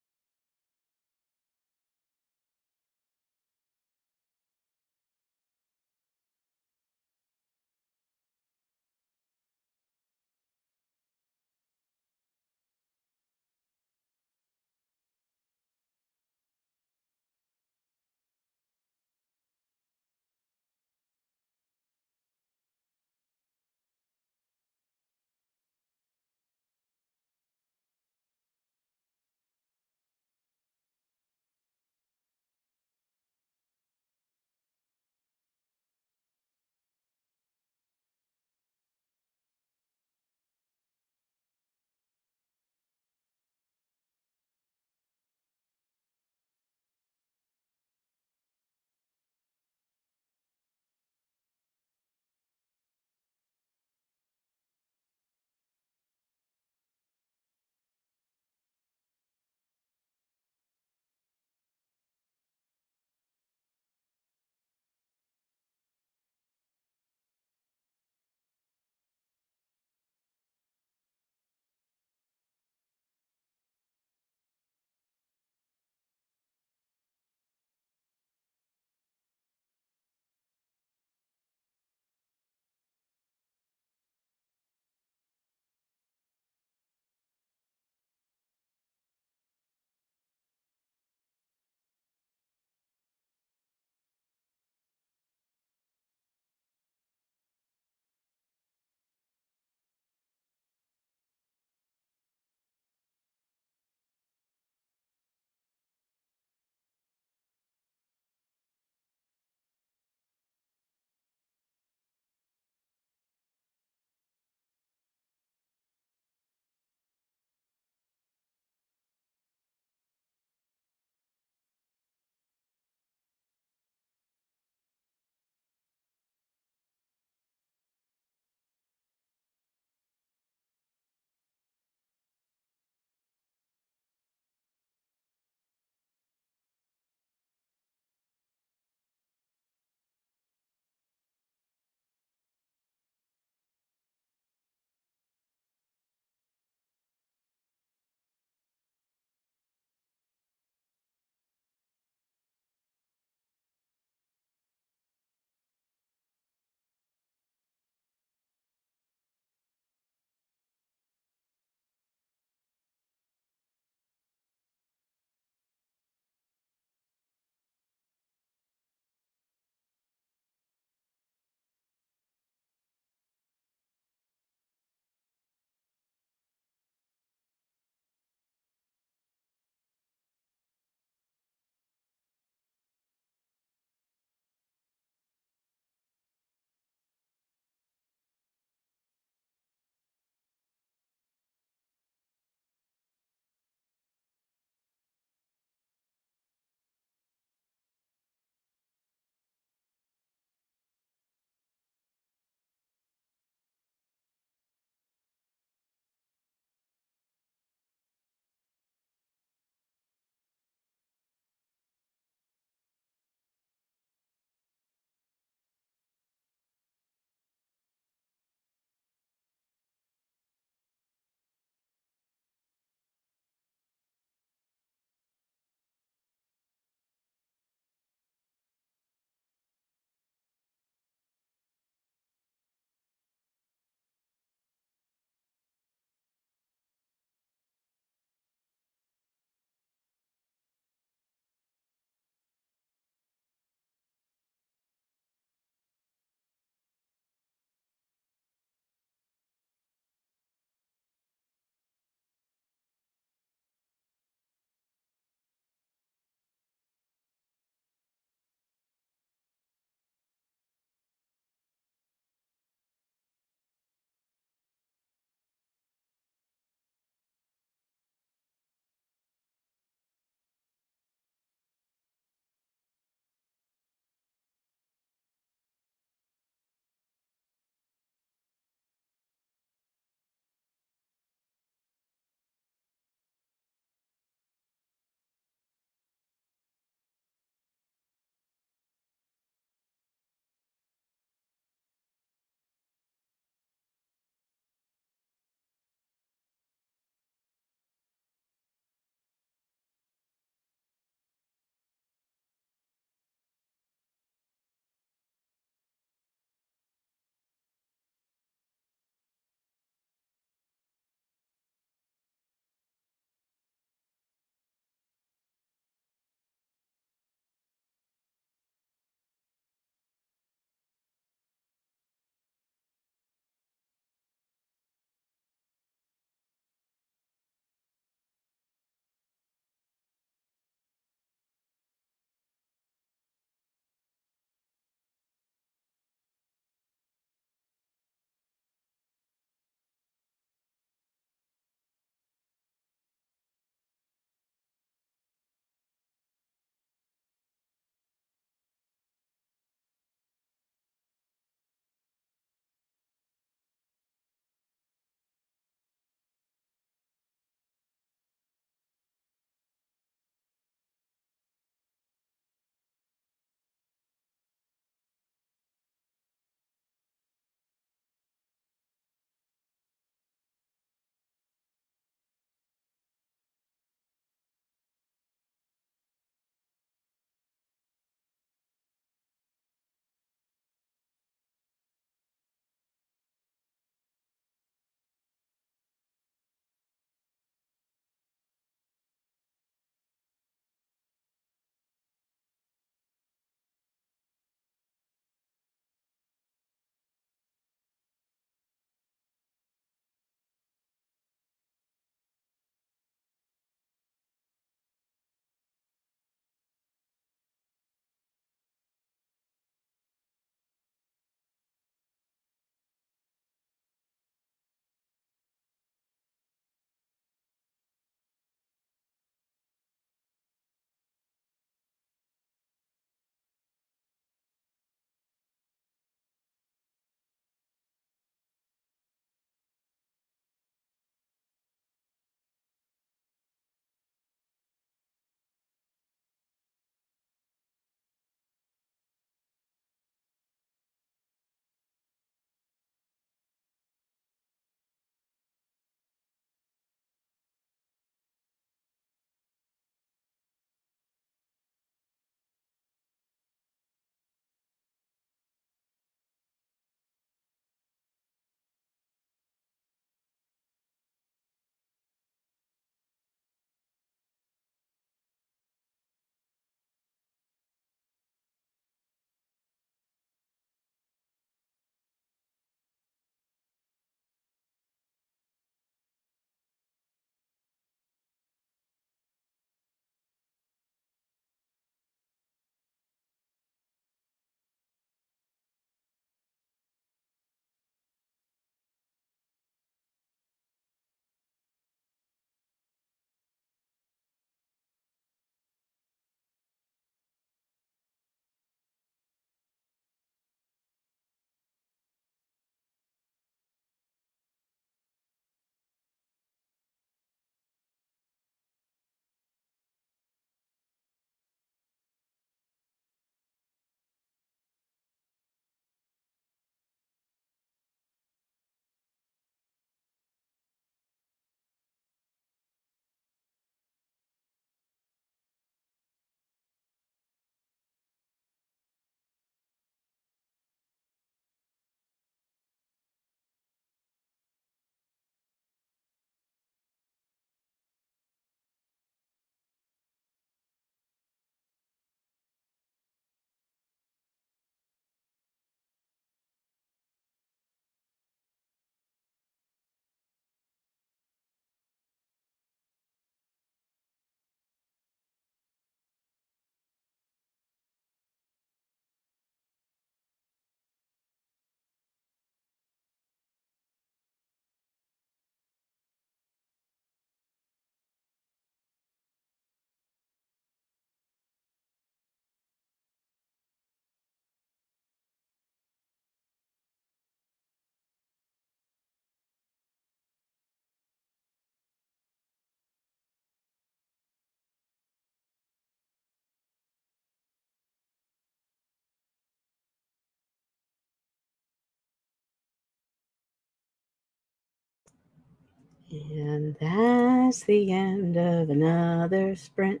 And that's the end of another sprint.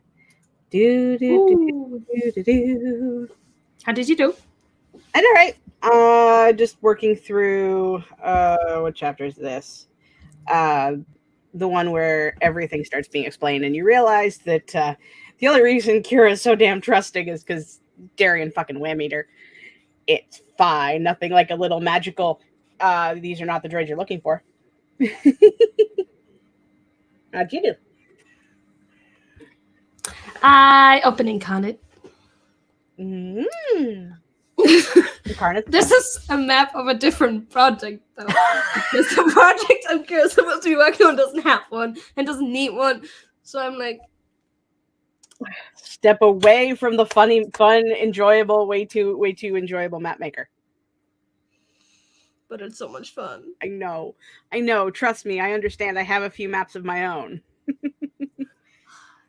Do do do Ooh. do do do. How did you do? I know, right? Just working through what chapter is this? The one where everything starts being explained, and you realize that the only reason Kira is so damn trusting is because Darian fucking whammied her. It's fine, nothing like a little magical. These are not the droids you're looking for. How'd you do? I open Incarnate. Incarnate. This is a map of a different project, though. Because the project I'm supposed to be working on doesn't have one and doesn't need one. So I'm like, step away from the fun, enjoyable, way too enjoyable map maker. But it's so much fun. I know. Trust me, I understand. I have a few maps of my own.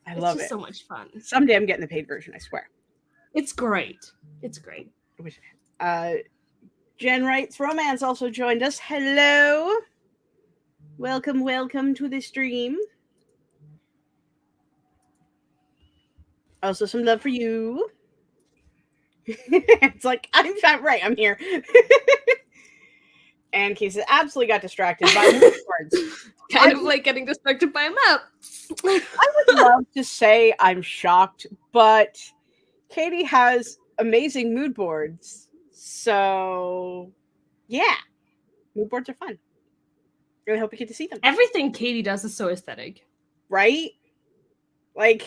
I love it. It's just so much fun. Someday I'm getting the paid version, I swear. It's great. It's great. Jen Wright's Romance also joined us. Hello. Welcome to the stream. Also, some love for you. It's like, I'm right, I'm here. And Casey absolutely got distracted by words. Kind of like getting distracted by a map. I would love to say I'm shocked, but Katie has amazing mood boards. So, yeah. Mood boards are fun. Really hope you get to see them. Everything Katie does is so aesthetic. Right? Like,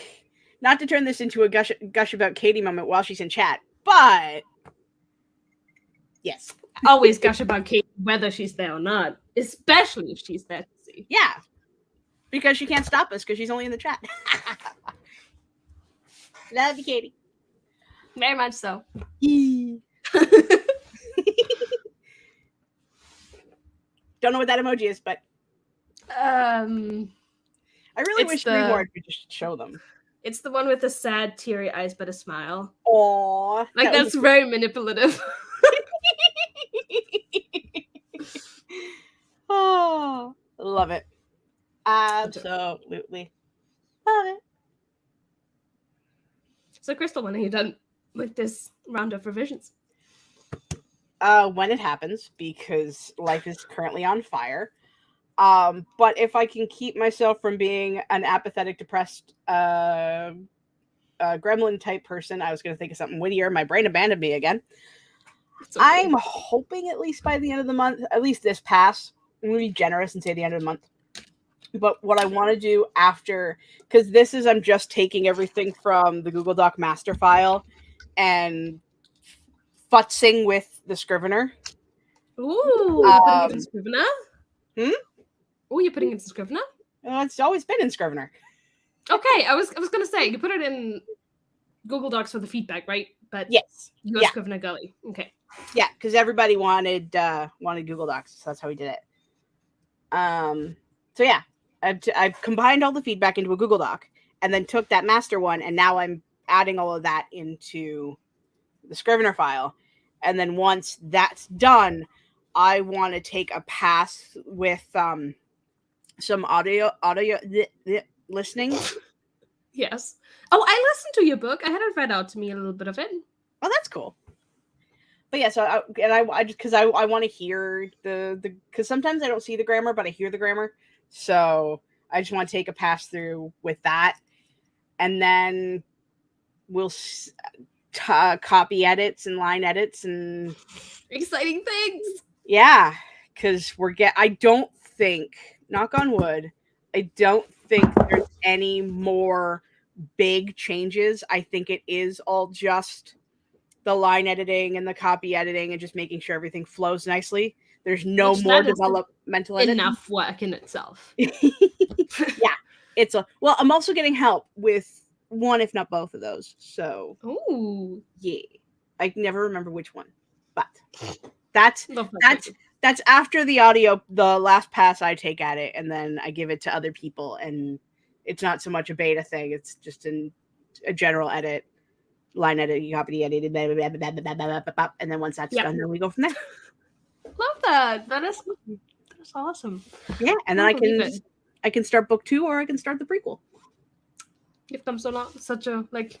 not to turn this into a gush about Katie moment while she's in chat, but yes. Always gush about Katie, whether she's there or not, especially if she's there to see. Yeah. Because she can't stop us because she's only in the chat. Love you, Katie. Very much so. Don't know what that emoji is, but I really wish Reward could just show them. It's the one with the sad, teary eyes but a smile. Aww. Like, that's very manipulative. Oh, love it. Absolutely. Love it. So, Crystal, when are you done with this round of revisions? When it happens, because life is currently on fire. But if I can keep myself from being an apathetic, depressed, gremlin type person, I was going to think of something wittier. My brain abandoned me again. Okay. I'm hoping at least by the end of the month, at least this pass, I'm going to be generous and say the end of the month. But what I want to do after, because this is, I'm just taking everything from the Google Doc master file and futzing with the Scrivener. Ooh, you're putting it in Scrivener? Oh, you're putting it in Scrivener? It's always been in Scrivener. Okay, I was gonna say you put it in Google Docs for the feedback, right? But yes, you're Scrivener Gully. Okay. Yeah, because everybody wanted Google Docs, so that's how we did it. So yeah, I've combined all the feedback into a Google Doc, and then took that master one, and now I'm adding all of that into the Scrivener file. And then once that's done, I want to take a pass with some audio listening. Yes. Oh, I listened to your book. I had it read out to me, a little bit of it. Oh, that's cool. But yeah, so I just because I want to hear the because sometimes I don't see the grammar, but I hear the grammar. So I just want to take a pass through with that, and then we'll copy edits and line edits and exciting things. Yeah, because I don't think, knock on wood, I don't think there's any more big changes. I think it is all just the line editing and the copy editing and just making sure everything flows nicely. There's no more developmental editing. Enough work in itself. Yeah, I'm also getting help with one, if not both of those. So, yeah, I never remember which one, but that's after the audio, the last pass I take at it, and then I give it to other people, and it's not so much a beta thing. It's just a general edit, line edit, you copy, edit, and then once that's done, then we go from there. Love that. That is awesome. Yeah, and then I can I can start book 2 or I can start the prequel. If I'm so not such a like,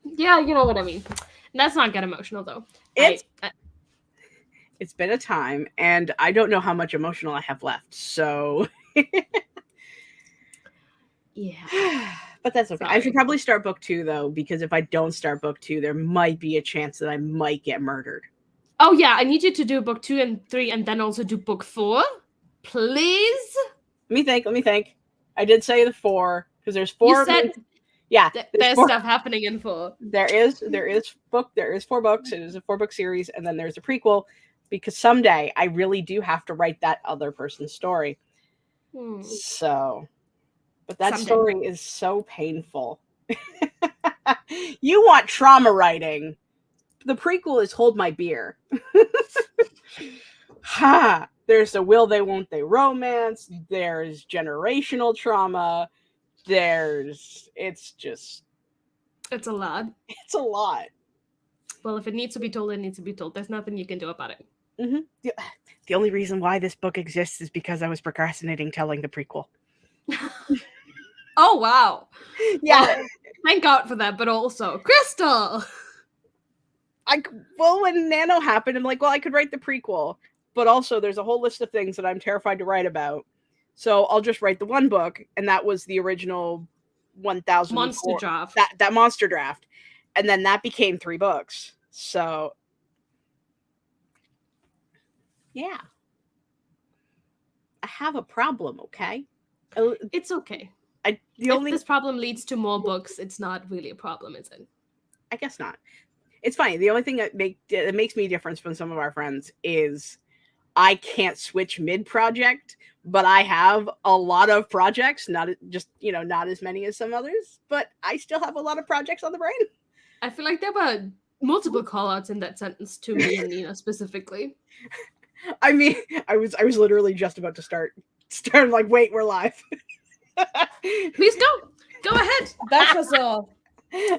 yeah, you know what I mean. Let's not get emotional though. It's been a time, and I don't know how much emotional I have left. So yeah, but that's okay. Sorry. I should probably start book 2 though, because if I don't start book 2, there might be a chance that I might get murdered. Oh yeah, I need you to do book 2 and 3, and then also do book 4, please. Let me think. I did say the 4 because there's 4. You said yeah, there's 4. stuff happening in 4. There is 4 books. It is a 4-book series, and then there's a prequel, because someday I really do have to write that other person's story. So, but that story is so painful. You want trauma writing. The prequel is Hold My Beer. Ha! There's the will they won't they romance. There's generational trauma. It's a lot. It's a lot. Well, if it needs to be told, it needs to be told. There's nothing you can do about it. Mm-hmm. The only reason why this book exists is because I was procrastinating telling the prequel. Oh, wow. Yeah. Well, thank God for that, but also, Crystal! When Nano happened, I'm like, well, I could write the prequel, but also there's a whole list of things that I'm terrified to write about. So I'll just write the one book, and that was the original 1000 monster draft. That monster draft. And then that became 3 books. So yeah. I have a problem, okay? It's okay. If this problem leads to more books, it's not really a problem, is it? I guess not. It's funny. The only thing that makes me different from some of our friends is I can't switch mid-project, but I have a lot of projects, not as many as some others, but I still have a lot of projects on the brain. I feel like there were multiple call-outs in that sentence to me and Nina specifically. I mean, I was literally just about to start like, wait, we're live. Please don't. Go ahead. Bash us all.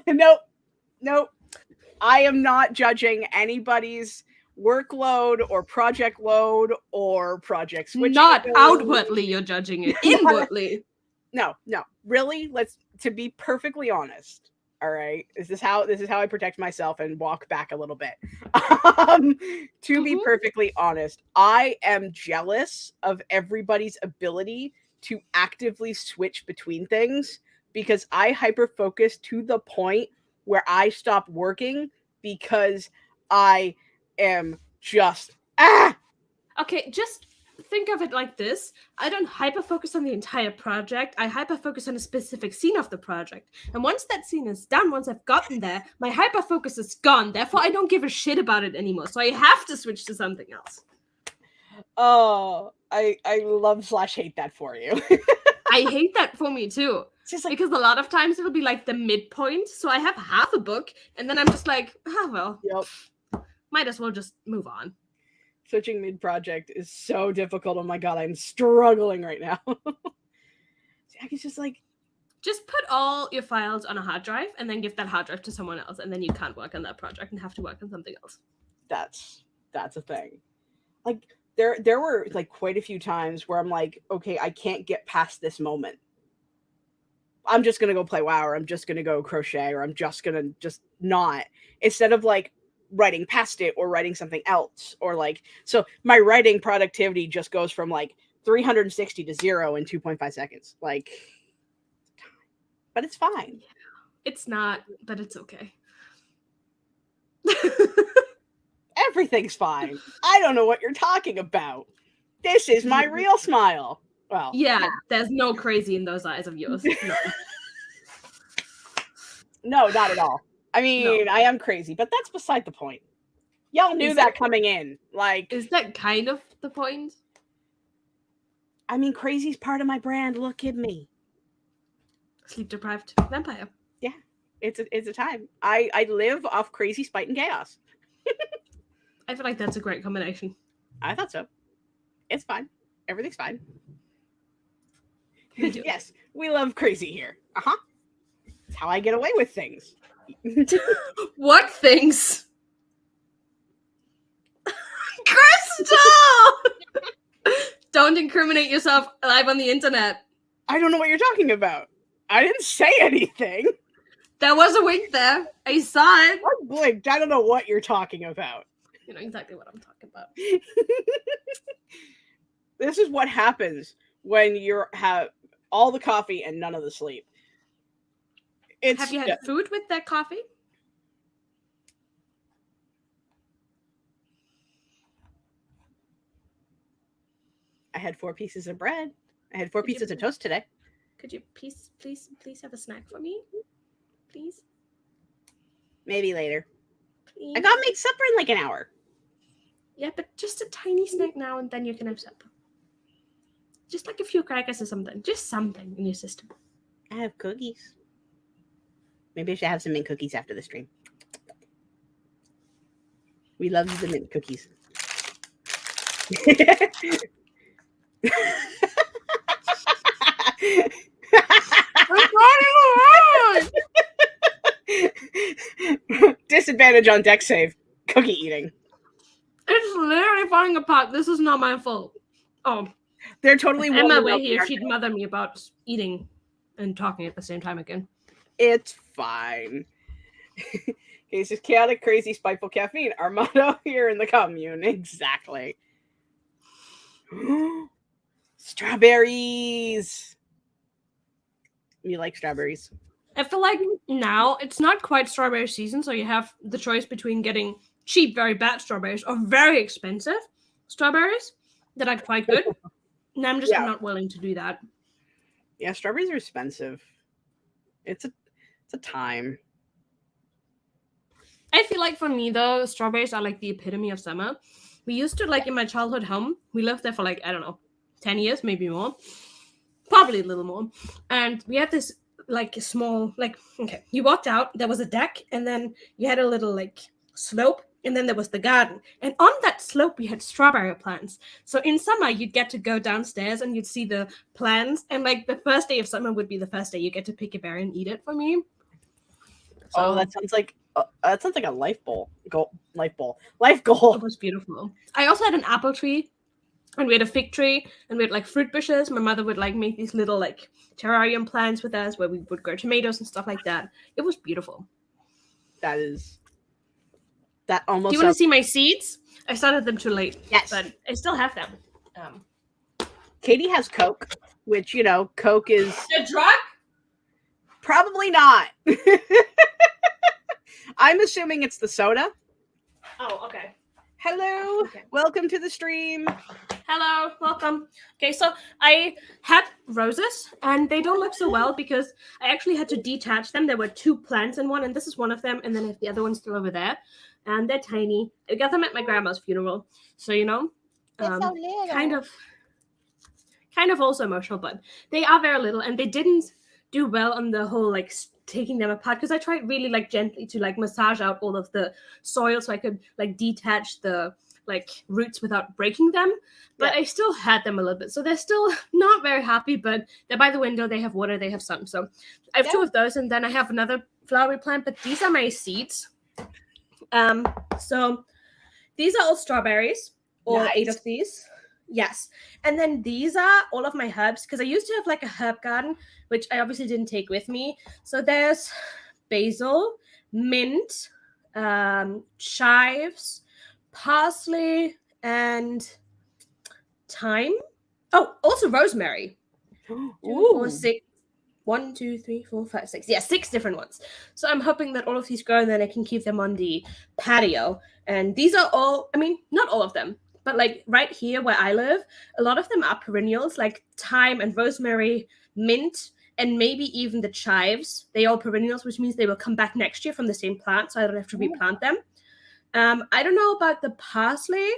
Nope. I am not judging anybody's workload or project load or project switching. Not outwardly, you're judging it. Inwardly. No. Really, to be perfectly honest. All right. This is how I protect myself and walk back a little bit. To be perfectly honest, I am jealous of everybody's ability to actively switch between things, because I hyper-focus to the point where I stop working because I am just Okay, just think of it like this. I don't hyper-focus on the entire project. I hyper-focus on a specific scene of the project. And once that scene is done, once I've gotten there, my hyper-focus is gone. Therefore, I don't give a shit about it anymore. So I have to switch to something else. Oh, I love / hate that for you. I hate that for me too. Just like, because a lot of times it'll be like the midpoint. So I have half a book and then I'm just like, might as well just move on. Switching mid-project is so difficult. Oh my god, I'm struggling right now. I can just put all your files on a hard drive and then give that hard drive to someone else, and then you can't work on that project and have to work on something else. That's a thing. Like there were like quite a few times where I'm like, okay, I can't get past this moment. I'm just gonna go play WoW, or I'm just gonna go crochet, or I'm just gonna not, instead of like writing past it or writing something else, or like, so my writing productivity just goes from like 360 to 0 in 2.5 seconds. Like, but it's fine. It's not, but it's okay. Everything's fine. I don't know what you're talking about. This is my real smile. Well, yeah, there's no crazy in those eyes of yours. No. No, not at all. I mean, no. I am crazy, but that's beside the point. Y'all knew that coming in. Like, is that kind of the point? I mean, crazy's part of my brand. Look at me. Sleep deprived vampire. Yeah, it's a time. I live off crazy spite and chaos. I feel like that's a great combination. I thought so. It's fine. Everything's fine. Yes, we love crazy here. Uh-huh. It's how I get away with things. What things? Crystal! Don't incriminate yourself live on the internet. I don't know what you're talking about. I didn't say anything. There was a wink there. I saw it. I blinked. I don't know what you're talking about. You know exactly what I'm talking about. This is what happens when you have all the coffee and none of the sleep. Have you had food with that coffee? I had 4 pieces of bread. I had 4 pieces of toast today. Could you please have a snack for me? Please? Maybe later. Please? I gotta make supper in like an hour. Yeah, but just a tiny snack now and then you can have supper. Just like a few crackers or something. Just something in your system. I have cookies. Maybe I should have some mint cookies after the stream. We love the mint cookies. Disadvantage on deck save. Cookie eating. It's literally falling apart. This is not my fault. Oh. They're totally Emma way here. She'd mother me about eating and talking at the same time again. It's fine. It's just chaotic, crazy, spiteful caffeine. Our motto here in the commune. Exactly. Strawberries. You like strawberries? I feel like now it's not quite strawberry season, so you have the choice between getting cheap, very bad strawberries or very expensive strawberries that are quite good. And I'm just not willing to do that. Yeah, strawberries are expensive. It's a time. I feel like for me though, strawberries are like the epitome of summer. We used to like in my childhood home. We lived there for like, I don't know, 10 years, maybe more. Probably a little more. And we had this like small, like, okay, you walked out, there was a deck, and then you had a little like slope, and then there was the garden. And on that slope, we had strawberry plants. So in summer, you'd get to go downstairs and you'd see the plants. And like the first day of summer would be the first day you get to pick a berry and eat it for me. So, that sounds like a life goal. Life goal. It was beautiful. I also had an apple tree, and we had a fig tree, and we had like fruit bushes. My mother would like make these little like terrarium plants with us where we would grow tomatoes and stuff like that. It was beautiful. That almost. Do you want to see my seeds? I started them too late. Yes, but I still have them. Katie has Coke, which Coke is a drug. Probably not. I'm assuming it's the soda. Oh, okay. Hello. Okay. Welcome to the stream. Hello. Welcome. Okay, so I had roses, and they don't look so well because I actually had to detach them. There were 2 plants in one, and this is one of them, and then the other one's still over there. And they're tiny. I got them at my grandma's funeral. So, kind of also emotional, but they are very little, and they didn't do well on the whole like taking them apart because I tried really like gently to like massage out all of the soil so I could like detach the like roots without breaking them, but I still had them a little bit, so they're still not very happy, but they're by the window, they have water, they have sun. So I have 2 of those, and then I have another flowery plant, but these are my seeds. So these are all strawberries, or 8 of these. Yes. And then these are all of my herbs, because I used to have like a herb garden, which I obviously didn't take with me. So there's basil, mint, chives, parsley, and thyme. Oh, also rosemary. 2, 4, 6. 1, 2, 3, 4, 5, 6. Yeah, 6 different ones. So I'm hoping that all of these grow, and then I can keep them on the patio. And these are all, I mean, not all of them, but like right here where I live, a lot of them are perennials, like thyme and rosemary, mint, and maybe even the chives. They are perennials, which means they will come back next year from the same plant, so I don't have to replant them. I don't know about the parsley.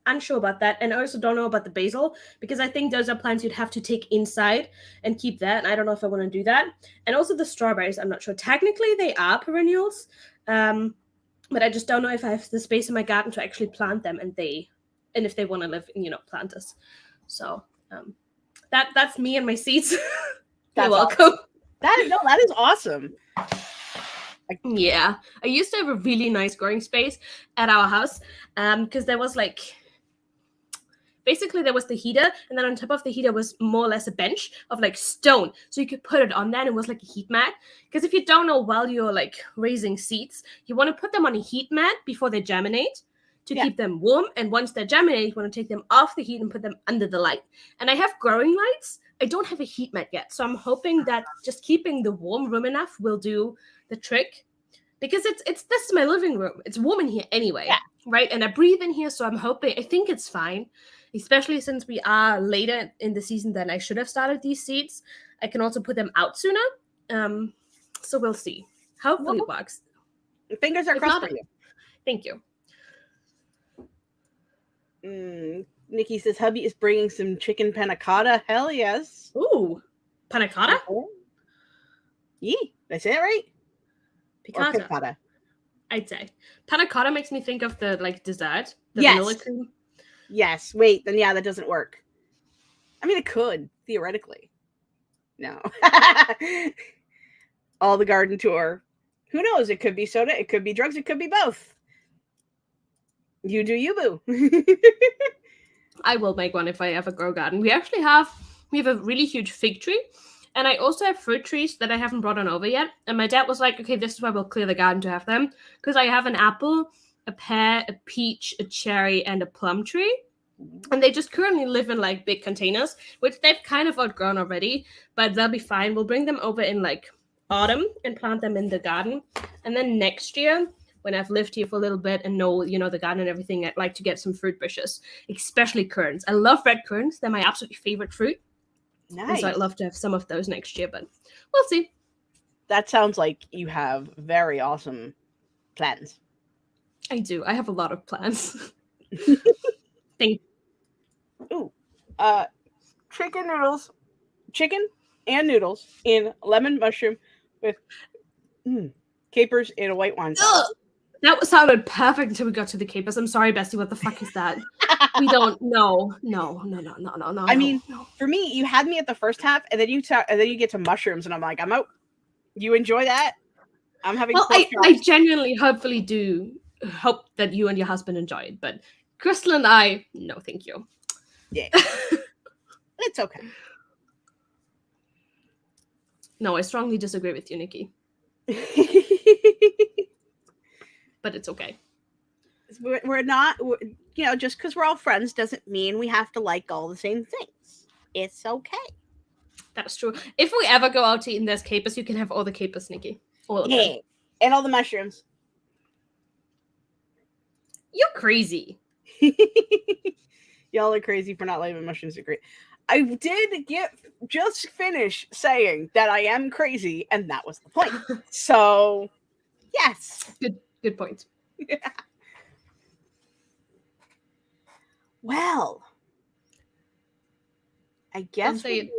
Unsure about that. And I also don't know about the basil, because I think those are plants you'd have to take inside and keep that. And I don't know if I want to do that. And also the strawberries, I'm not sure. Technically, they are perennials. But I just don't know if I have the space in my garden to actually plant them, and if they want to live in, planters. So that's me and my seeds. You're welcome. Awesome. That is awesome. Yeah, I used to have a really nice growing space at our house, because there was like, basically there was the heater, and then on top of the heater was more or less a bench of like stone, so you could put it on there, and it was like a heat mat. Because if you don't know, while you're like raising seeds, you want to put them on a heat mat before they germinate to keep them warm, and once they germinate, you want to take them off the heat and put them under the light. And I have growing lights. I don't have a heat mat yet, so I'm hoping that just keeping the warm room enough will do the trick. Because it's this is my living room. It's warm in here anyway, right? And I breathe in here, so I think it's fine. Especially since we are later in the season than I should have started these seeds. I can also put them out sooner. So we'll see. Hopefully it works. Fingers are crossed for you. Thank you. Nikki says hubby is bringing some chicken panna cotta. Hell yes. Ooh, panna cotta? Yee, did I say that right? Piccata. I'd say. Panna cotta makes me think of the like dessert. The vanilla cream. Yes. Wait, then that doesn't work. I mean, it could, theoretically. No. All the garden tour. Who knows? It could be soda, it could be drugs, it could be both. You do you, boo. I will make one if I ever grow garden. We have a really huge fig tree, and I also have fruit trees that I haven't brought on over yet. And my dad was like, okay, this is why we'll clear the garden to have them. Because I have an apple, a pear, a peach, a cherry, and a plum tree. And they just currently live in like big containers, which they've kind of outgrown already, but they'll be fine. We'll bring them over in like autumn and plant them in the garden. And then next year, when I've lived here for a little bit and know, the garden and everything, I'd like to get some fruit bushes, especially currants. I love red currants. They're my absolutely favorite fruit. Nice. And so I'd love to have some of those next year, but we'll see. That sounds like you have very awesome plans. I do. I have a lot of plans. Thank you. Ooh. Chicken and noodles in lemon mushroom with capers in a white wine sauce. That sounded perfect until we got to the capers. I'm sorry, Bestie. What the fuck is that? We don't know. No. I mean, for me, you had me at the first half, and then you get to mushrooms, and I'm like, I'm out. You enjoy that? I'm having. Well, I genuinely, hopefully, do hope that you and your husband enjoy it. But Crystal and I, no, thank you. Yeah, it's okay. No, I strongly disagree with you, Nikki. But it's okay. We're not, just because we're all friends doesn't mean we have to like all the same things. It's okay. That's true. If we ever go out to eat and there's capers, you can have all the capers, Nikki. All of them. And all the mushrooms. You're crazy. Y'all are crazy for not liking mushrooms. Are great. I did just finish saying that I am crazy, and that was the point. So, yes. Good point. Yeah. Well, I guess hey,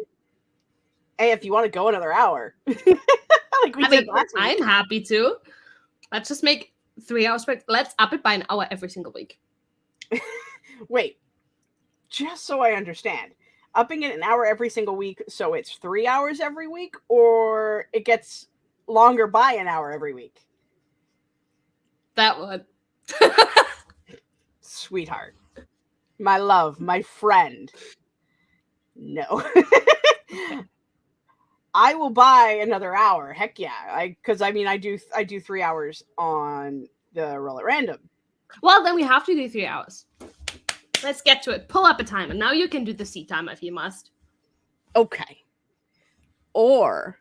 if you want to go another hour, like we did last week. I'm happy to. Let's just make 3 hours. Let's up it by an hour every single week. Wait, just so I understand, upping it an hour every single week, so it's 3 hours every week, or it gets longer by an hour every week? That one. Sweetheart. My love, my friend. No. I will buy another hour. Heck yeah. Because I do 3 hours on the Roll at Random. Well, then we have to do 3 hours. Let's get to it. Pull up a timer. Now you can do the seat time if you must. Okay. Or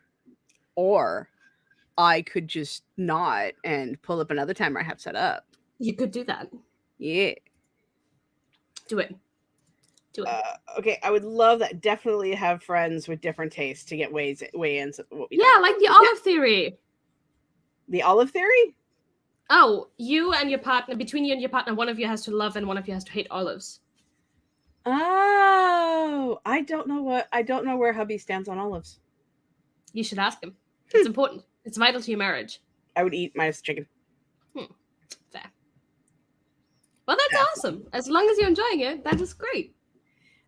I could just not and pull up another timer I have set up. You could do that. Yeah. Do it. Okay, I would love that. Definitely have friends with different tastes to get weigh-ins. Yeah, like the olive theory. The olive theory? Oh, between you and your partner, one of you has to love and one of you has to hate olives. Oh, I don't know where hubby stands on olives. You should ask him. It's important. It's vital to your marriage. I would eat minus chicken. Fair. Well, that's awesome. As long as you're enjoying it, that is great.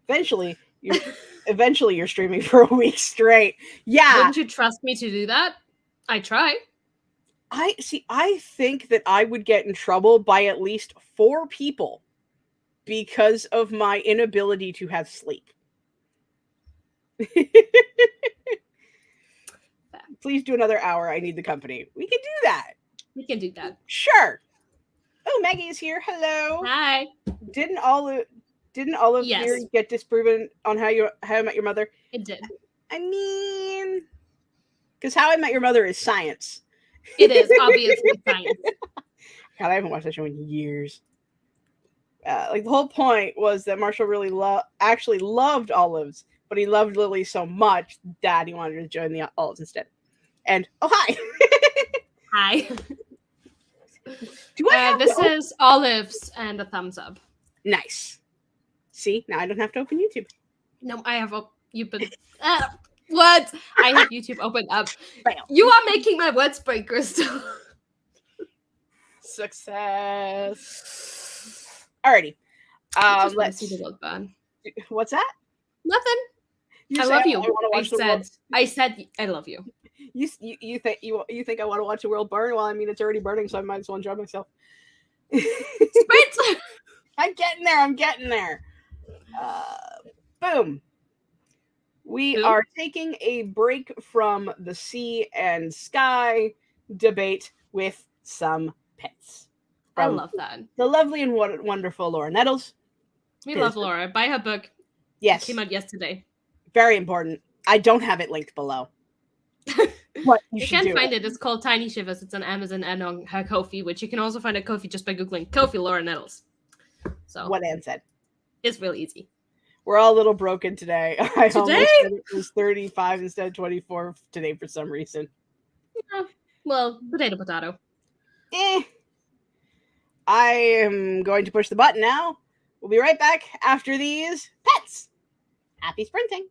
Eventually you're streaming for a week straight. Yeah. Wouldn't you trust me to do that? I try. I think that I would get in trouble by at least 4 people because of my inability to have sleep. Please do another hour. I need the company. We can do that. We can do that. Sure. Oh, Maggie is here. Hello. Hi. Didn't all of Yes. theory get disproven on How I Met Your Mother? It did. I mean, because How I Met Your Mother is science. It is obviously science. God, I haven't watched that show in years. Like the whole point was that Marshall really actually loved olives, but he loved Lily so much that he wanted to join the olives instead. And oh hi, Hi. do I have this is olives and a thumbs up. Nice. See, now I don't have to open YouTube. No, I have you've been what? I have YouTube open up. Bam. You are making my words break, Crystal. Success. Alrighty. Let's see the world burn. What's that? Nothing. I love you. I said I love you. You think you think I want to watch the world burn? Well, I mean it's already burning, so I might as well enjoy myself. Sprint! I'm getting there. Boom. We are taking a break from the sea and sky debate with some pets. I love that. The lovely and wonderful Laura Nettles. We love Laura. Buy her book. Yes. It came out yesterday. Very important. I don't have it linked below. What you can find it. It's called Tiny Shivers. It's on Amazon and on her Ko-fi, which you can also find at Ko-fi just by Googling Ko-fi Laura Nettles. So what Anne said. It's real easy. We're all a little broken today. I almost said it was 35 instead of 24 today for some reason. Yeah. Well, potato. I am going to push the button now. We'll be right back after these pets. Happy sprinting.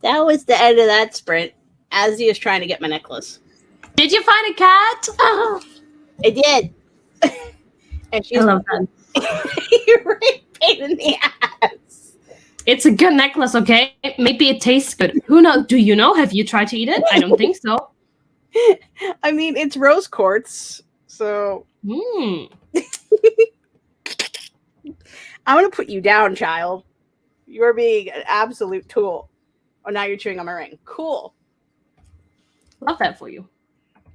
That was the end of that sprint. Azzy is trying to get my necklace. Did you find a cat? Oh, I did. And she's I love that. You're right, pain in the ass. It's a good necklace, okay? Maybe it tastes good. Who knows? Do you know? Have you tried to eat it? I don't think so. I mean, it's rose quartz, so Mm. I'm gonna put you down, child. You're being an absolute tool. Oh, now you're chewing on my ring. Cool. Love that for you.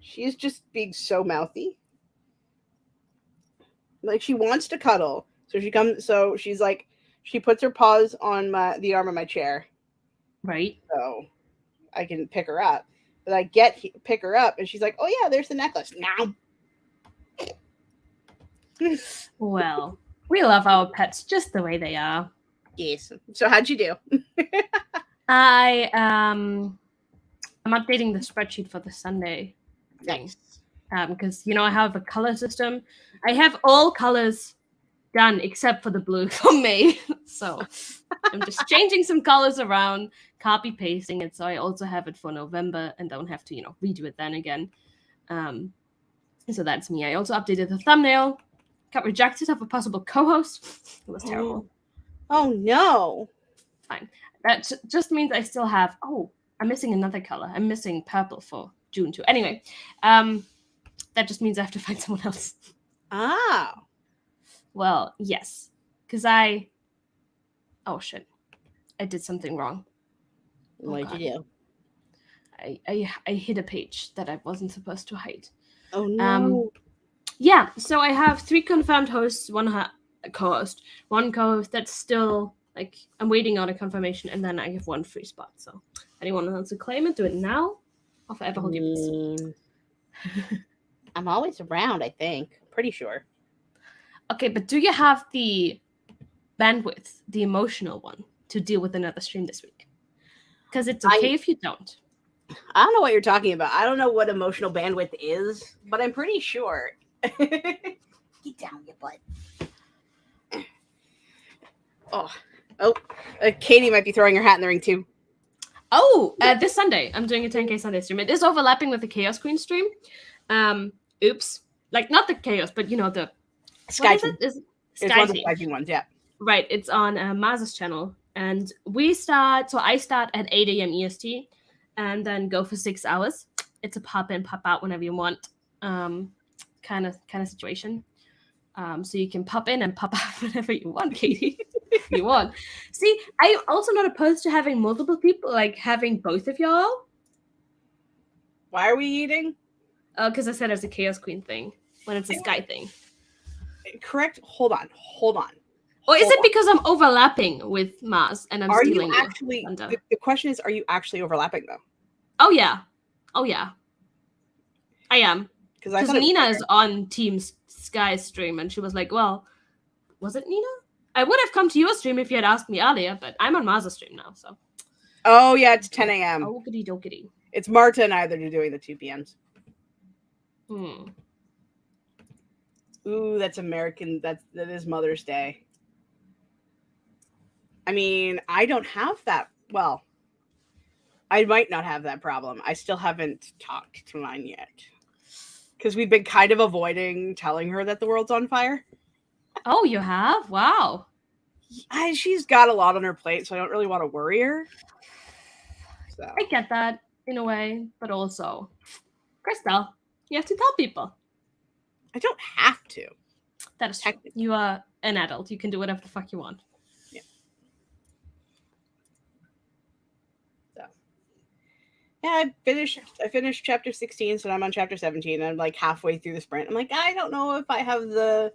She's just being so mouthy. Like she wants to cuddle, so she comes. So she's like, she puts her paws on the arm of my chair, Right. so I can pick her up. But I pick her up, and she's like, "Oh yeah, there's the necklace." Now, Well, we love our pets just the way they are. yes. So how'd you do? I'm updating the spreadsheet for the Sunday thing. Nice. Because I have a color system. I have all colors done except for the blue for May. So I'm just changing some colors around, copy pasting it, so I also have it for November and don't have to redo it then again. So that's me. I also updated the thumbnail. Got rejected of a possible co-host. It was terrible. Oh no. Fine. That just means I still have. Oh, I'm missing another color. I'm missing purple for June too. Anyway, that just means I have to find someone else. Ah. Well, yes, because oh shit, I did something wrong. What did you do? I hid a page that I wasn't supposed to hide. Oh no. Yeah, so I have 3 confirmed hosts, 1 co-host, 1 co-host that's still I'm waiting on a confirmation, and then I have 1 free spot. So anyone wants to claim it, do it now, or forever hold your peace. I'm always around, I think. Pretty sure. Okay, but do you have the bandwidth, the emotional one, to deal with another stream this week? Because it's okay if you don't. I don't know what you're talking about. I don't know what emotional bandwidth is, but I'm pretty sure. Get down, you butt. Oh, Katie might be throwing her hat in the ring too. Oh, this Sunday, I'm doing a 10K Sunday stream. It is overlapping with the Chaos Queen stream. Oops. Not the Chaos, but the... Sky Team. It's one of the Sky Team ones, yeah. Right, it's on Maz's channel. And I start at 8 a.m. EST and then go for 6 hours. It's a pop in, pop out whenever you want kind of situation. So you can pop in and pop out whenever you want, Katie. If you want. See, I'm also not opposed to having multiple people, having both of y'all. Why are we eating? Because I said it's a Chaos Queen thing when it's a Sky thing. Correct. Hold on. Or is it because I'm overlapping with Maz and I'm stealing you actually? The question is, are you actually overlapping though? Oh yeah. I am. Because Nina is on Team Sky's stream, and she was like, "Well, was it Nina? I would have come to your stream if you had asked me earlier, but I'm on Maz's stream now, so." Oh yeah, it's 10 a.m. Okey dokey. It's Marta and I that are doing the 2 p.m.s. Ooh, that's American. That is Mother's Day. I mean, I don't have that. Well, I might not have that problem. I still haven't talked to mine yet. Because we've been kind of avoiding telling her that the world's on fire. Oh, you have? Wow. She's got a lot on her plate, so I don't really want to worry her. So. I get that in a way, but also, Crystal, you have to tell people. I don't have to. That is true. You are an adult. You can do whatever the fuck you want. Yeah. So. Yeah, I finished chapter 16, so I'm on chapter 17. I'm halfway through the sprint. I'm I don't know if I have the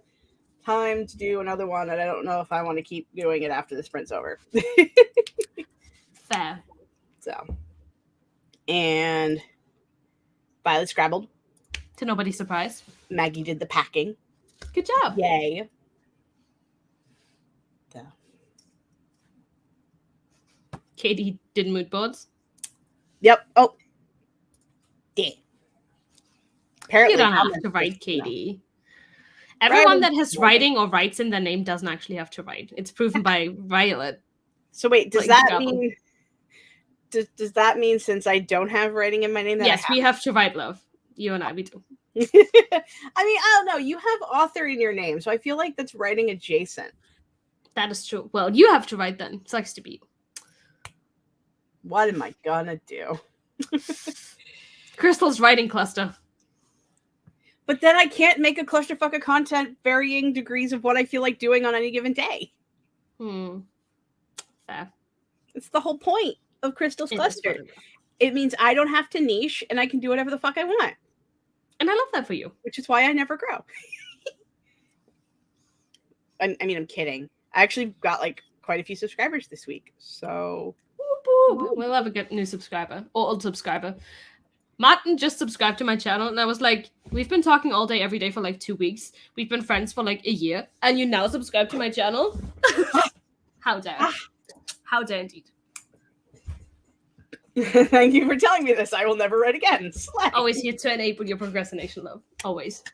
time to do another one, and I don't know if I want to keep doing it after the sprint's over. Fair. So. And Violet scrabbled. To nobody's surprise. Maggie did the packing. Good job. Yay. So. Katie did mood boards. Yep. Oh. Yeah. Apparently, you don't have to write, Katie. No. Everyone that has writing or writes in their name doesn't actually have to write. It's proven by Violet. So wait, does that mean Does that mean since I don't have writing in my name that yes, we have to write love. You and I, we do. I mean, I don't know. You have author in your name, so I feel like that's writing adjacent. That is true. Well, you have to write then. Sucks to be you. What am I gonna do? Crystal's writing cluster. But then I can't make a clusterfuck of content varying degrees of what I feel like doing on any given day. Fair. It's the whole point of Crystal's cluster. It means I don't have to niche and I can do whatever the fuck I want. And I love that for you. Which is why I never grow. I mean, I'm kidding. I actually got like quite a few subscribers this week. So we'll have a good new subscriber or old subscriber. Martin just subscribed to my channel and I was like, we've been talking all day, every day for like 2 weeks. We've been friends for like a year and you now subscribe to my channel? How dare. How dare indeed. Thank you for telling me this. I will never write again. Slay. Always here to enable your procrastination, love. Always.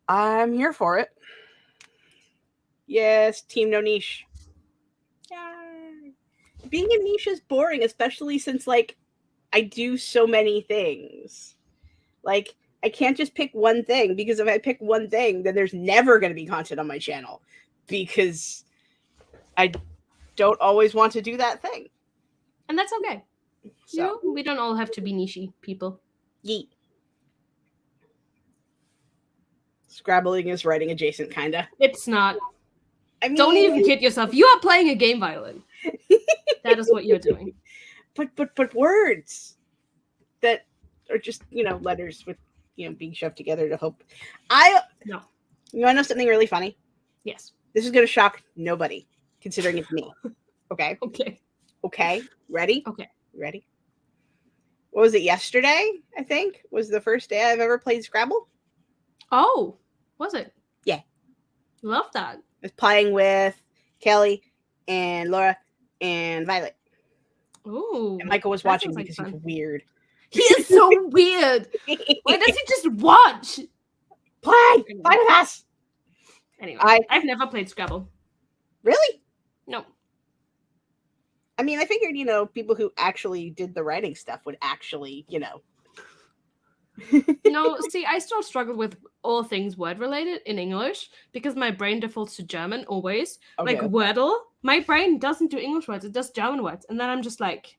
I'm here for it. Yes, team no niche. Yay. Being in niche is boring, especially since like I do so many things. Like I can't just pick one thing because if I pick one thing, then there's never going to be content on my channel because I don't always want to do that thing. And that's okay. So, you know, we don't all have to be niche-y people. Yeet. Scrabbling is writing adjacent, kinda. It's not. I mean, don't even kid yourself. You are playing a game violin. That is what you're doing. But words that are just, you know, letters with, you know, being shoved together to hope. No. You want to know something really funny? Yes. This is going to shock nobody, considering it's me. Okay? Okay. Ready? Okay. Ready? What was it, yesterday, I think? Was the first day I've ever played Scrabble? Oh, was it? Yeah. Love that. I was playing with Kelly and Laura and Violet. Ooh. And Michael was watching because he's weird. He is so weird. Why does he just watch? Play with us. Anyway, I've never played Scrabble. Really? No. I mean, I figured, you know, people who actually did the writing stuff would actually, you know. No, see, I still struggle with all things word related in English because my brain defaults to German always. Okay. Like Wordle, my brain doesn't do English words, it does German words. And then I'm just like,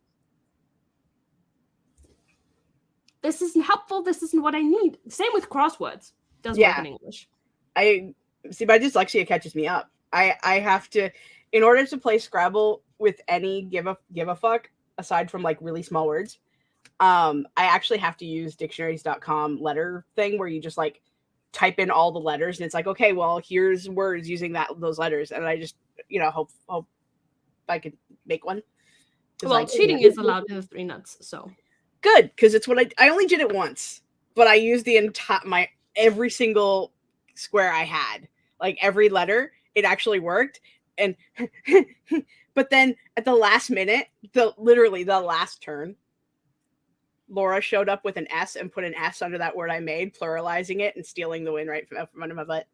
this isn't helpful, this isn't what I need. Same with crosswords. Doesn't work in English. I see, my dyslexia catches me up. I have to, in order to play Scrabble with any give a fuck, aside from like really small words, I actually have to use dictionaries.com letter thing where you just like type in all the letters and it's like, okay, well, here's words using those letters. And I just, you know, hope I could make one. Well, cheating is allowed in the 3 nuts, so. Good, because it's what I only did it once, but I used the entire, every single square I had, like every letter, it actually worked. And, but then at the last minute, literally the last turn, Laura showed up with an S and put an S under that word I made, pluralizing it and stealing the win right from under my butt.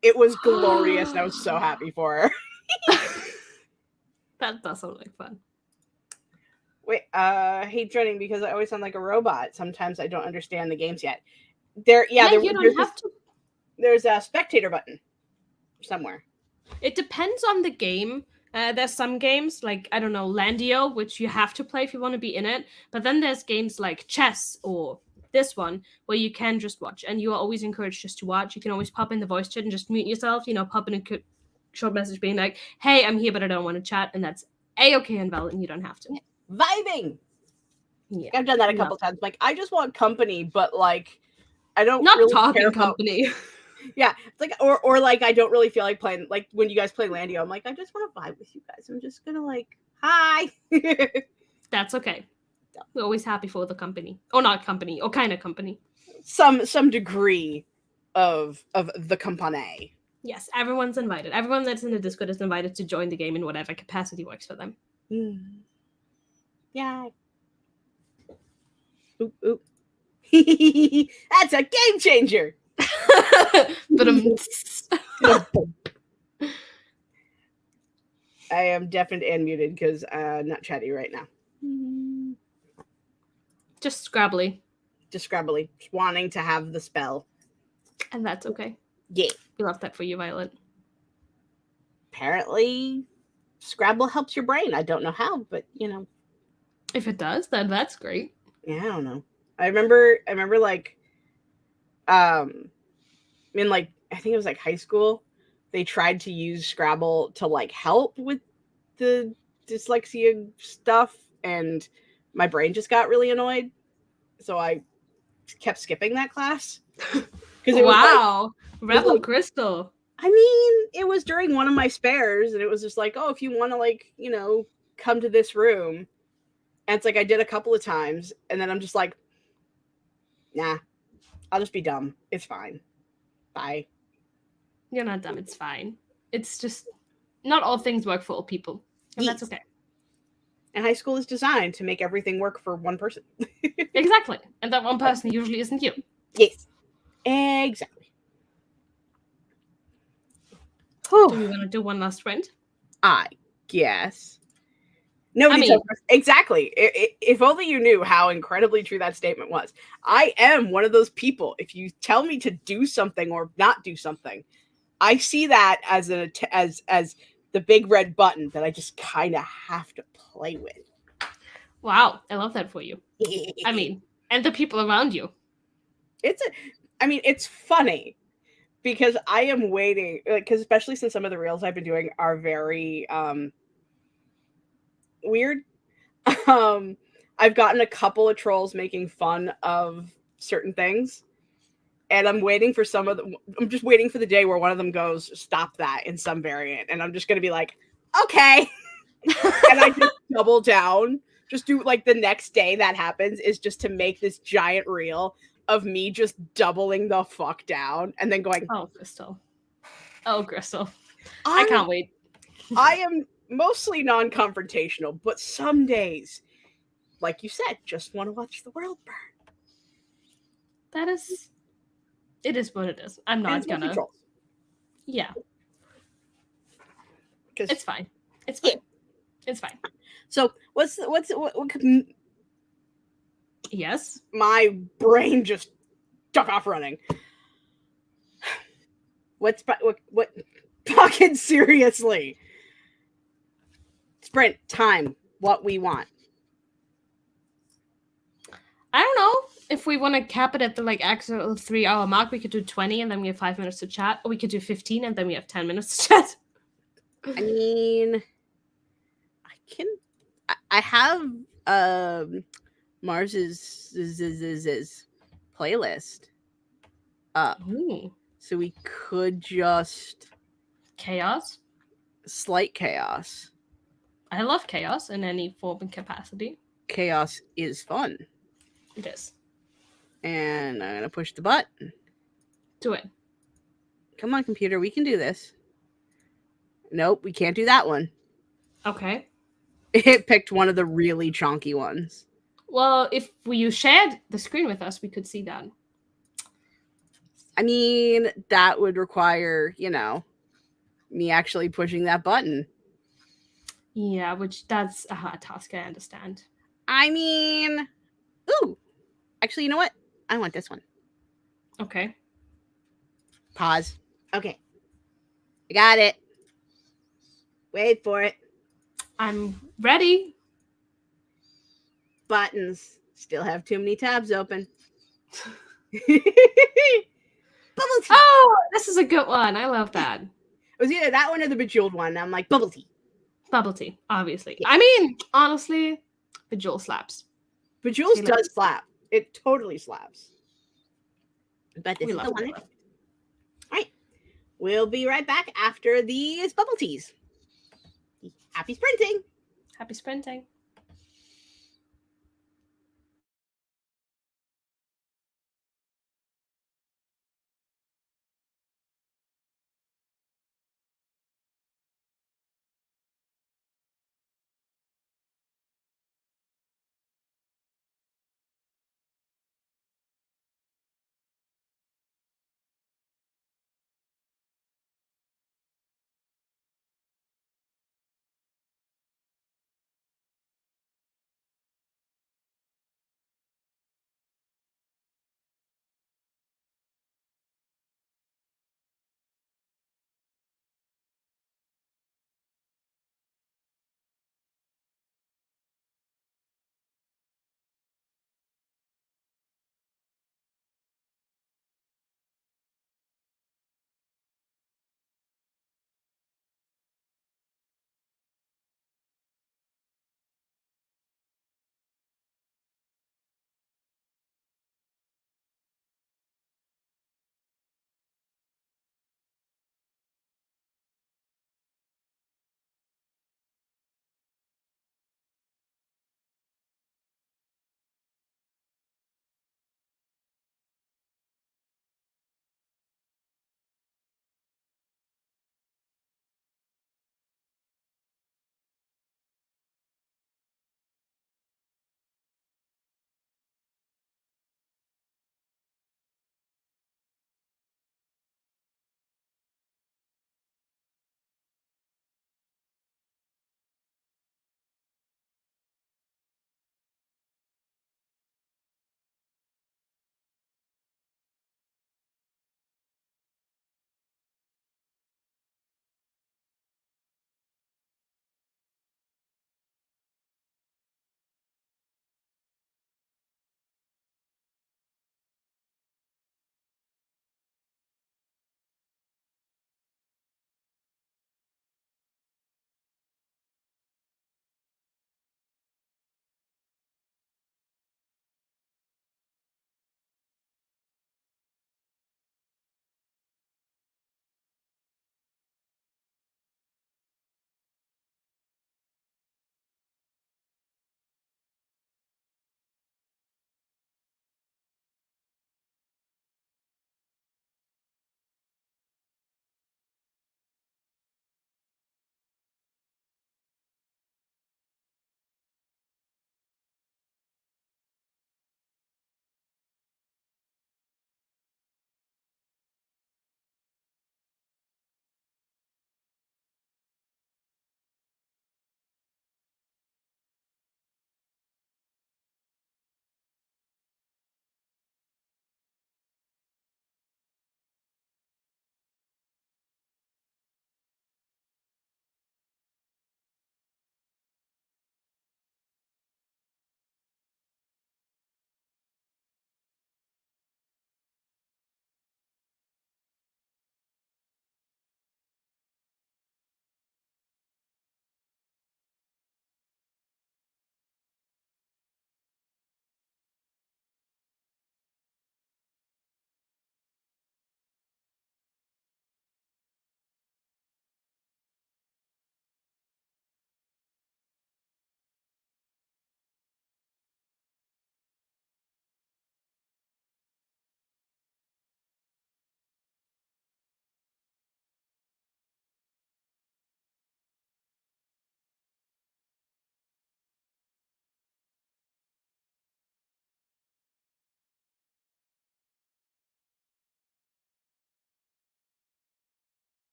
It was glorious, and I was so happy for her. That does sound like fun. Wait, I hate joining because I always sound like a robot. Sometimes I don't understand the games yet. There's a spectator button somewhere. It depends on the game. There's some games like, I don't know, Landio, which you have to play if you want to be in it. But then there's games like chess or this one where you can just watch. And you are always encouraged just to watch. You can always pop in the voice chat and just mute yourself. You know, pop in a short message being like, hey, I'm here, but I don't want to chat. And that's A-okay and valid, and you don't have to. Vibing! Yeah, I've done that a couple times. Like, I just want company, but like, I don't not really talking care company. Yeah, it's like, or like, I don't really feel like playing, like, when you guys play Landio, I'm like, I just want to vibe with you guys. I'm just gonna, like, hi. That's okay. We're always happy for the company. Or not company, or kind of company. Some degree of the company. Yes, everyone's invited. Everyone that's in the Discord is invited to join the game in whatever capacity works for them. Yeah. Oop. That's a game changer. But I am deafened and muted because not chatty right now. Just Scrabbly. Just Scrabbly. Just wanting to have the spell. And that's okay. Yeah. We love that for you, Violet. Apparently, Scrabble helps your brain. I don't know how, but you know. If it does, then that's great. Yeah, I don't know. I remember like in like I think it was like high school, they tried to use Scrabble to like help with the dyslexia stuff, and my brain just got really annoyed, so I kept skipping that class because it was Rebel like, Crystal. I mean, it was during one of my spares, and it was just like, oh, if you want to, like, you know, come to this room, and it's like I did a couple of times, and then I'm just like, nah, I'll just be dumb. It's fine. Bye. You're not dumb. It's fine. It's just not all things work for all people, and that's okay. And high school is designed to make everything work for one person. Exactly. And that one person usually isn't you. Yes. Exactly. Do we want to do one last round? I guess. Nobody tells us. Exactly. If only you knew how incredibly true that statement was. I am one of those people. If you tell me to do something or not do something, I see that as as the big red button that I just kind of have to play with. Wow, I love that for you. I mean, and the people around you. It's funny because I am waiting, because especially since some of the reels I've been doing are very weird. I've gotten a couple of trolls making fun of certain things, and I'm waiting for I'm just waiting for the day where one of them goes, stop that, in some variant, and I'm just going to be like, okay. And I just double down. Just do, like, the next day that happens is just to make this giant reel of me just doubling the fuck down and then going, oh, Crystal. Oh, Crystal. I can't wait. I am mostly non-confrontational, but some days, like you said, just want to watch the world burn. It is what it is. I'm not gonna. Trolls. Yeah. It's fine. It's fine. Yeah. It's fine. So what? Yes. My brain just took off running. What? Fucking seriously. Sprint time. What we want. I don't know. If we want to cap it at the like actual 3-hour mark, we could do 20 and then we have 5 minutes to chat, or we could do 15 and then we have 10 minutes to chat. I mean, I have Mars's playlist up. Ooh. So we could just chaos. Slight chaos. I love chaos in any form and capacity. Chaos is fun. It is. And I'm gonna push the button. Do it. Come on, computer, we can do this. Nope, we can't do that one. Okay. It picked one of the really chonky ones. Well, if you shared the screen with us, we could see that. I mean, that would require, you know, me actually pushing that button. Yeah, which that's a hard task, I understand. I mean, ooh. Actually, you know what? I want this one. Okay. Pause. Okay. I got it. Wait for it. I'm ready. Buttons. Still have too many tabs open. Bubble tea. Oh, this is a good one. I love that. It was either that one or the Bejeweled one. I'm like, bubble tea. Bubble tea, obviously. Yeah. I mean, honestly, Bejeweled slaps. Bejeweled does slap. It totally slaps. But this is the one. All right. We'll be right back after these bubble teas. Happy sprinting. Happy sprinting.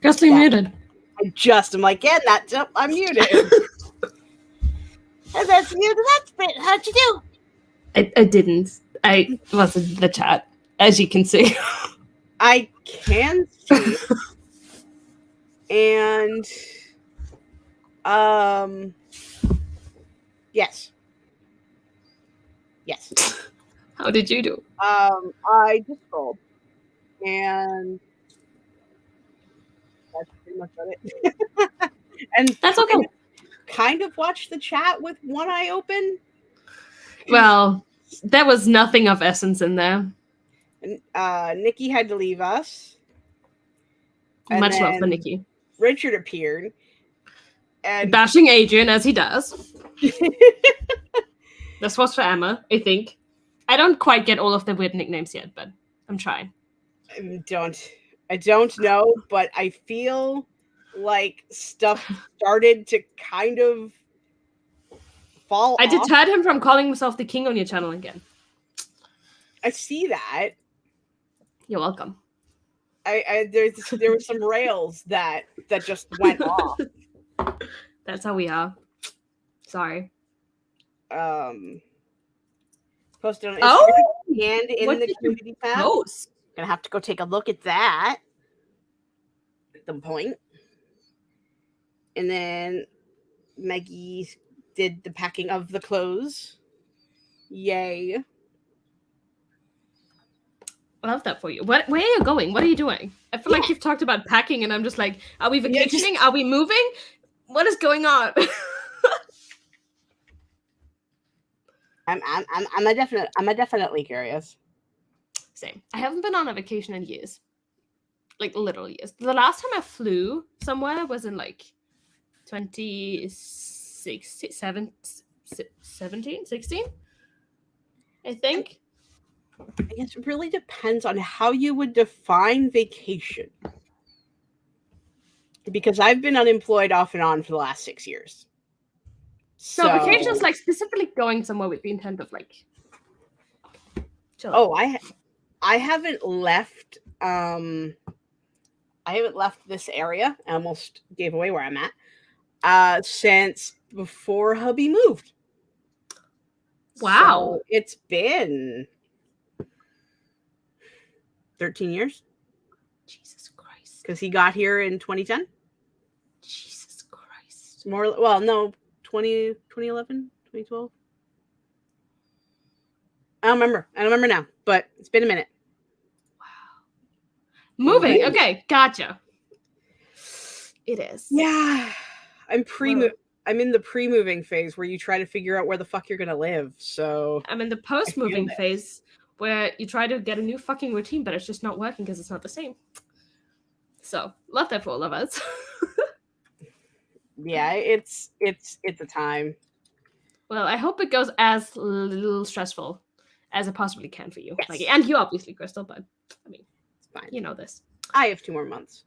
Crystal, you're muted. I'm like, yeah, that's up. I'm muted. And that's muted. That's bit. How'd you do? I didn't. I was in the chat, as you can see. I can see. And yes. How did you do? I just scrolled, and that's pretty much it. And That's okay. Kind of watched the chat with one eye open. Well, there was nothing of essence in there. And Nikki had to leave us. And Much love for Nikki. Richard appeared. And bashing Adrian as he does. This was for Emma, I think. I don't quite get all of the weird nicknames yet, but I'm trying. I don't know, but I feel like stuff started to kind of fall I off. deterred him from calling himself the king on your channel again. I see that. You're welcome. There were some rails that just went off. That's how we are. Sorry. Posted on Instagram and in what the community tab. Post? Gonna have to go take a look at that. At the point. And then Maggie did the packing of the clothes. Yay. I love that for you. Where are you going? What are you doing? I feel like you've talked about packing, and I'm just like, are we vacationing? Are we moving? What is going on? I'm definitely curious. Same. I haven't been on a vacation in years. Like literal years. The last time I flew somewhere was in like 2016, 16, I think. I guess it really depends on how you would define vacation. Because I've been unemployed off and on for the last 6 years. So vacation is like specifically going somewhere with the intent of like chill. Oh, I haven't left this area. I almost gave away where I'm at. Since before hubby moved. Wow. So it's been 13 years. Jesus Christ. Because he got here in 2010. Jesus Christ. 2011, 2012. I don't remember now, but it's been a minute. Wow. Moving. Okay, gotcha. It is. Yeah. I'm in the pre-moving phase where you try to figure out where the fuck you're gonna live. So I'm in the post-moving phase where you try to get a new fucking routine, but it's just not working because it's not the same. So love that for all of us. Yeah, it's a time. Well, I hope it goes as little stressful as it possibly can for you. Yes. Like, and you obviously, Crystal, but I mean, it's fine. You know this. I have 2 more months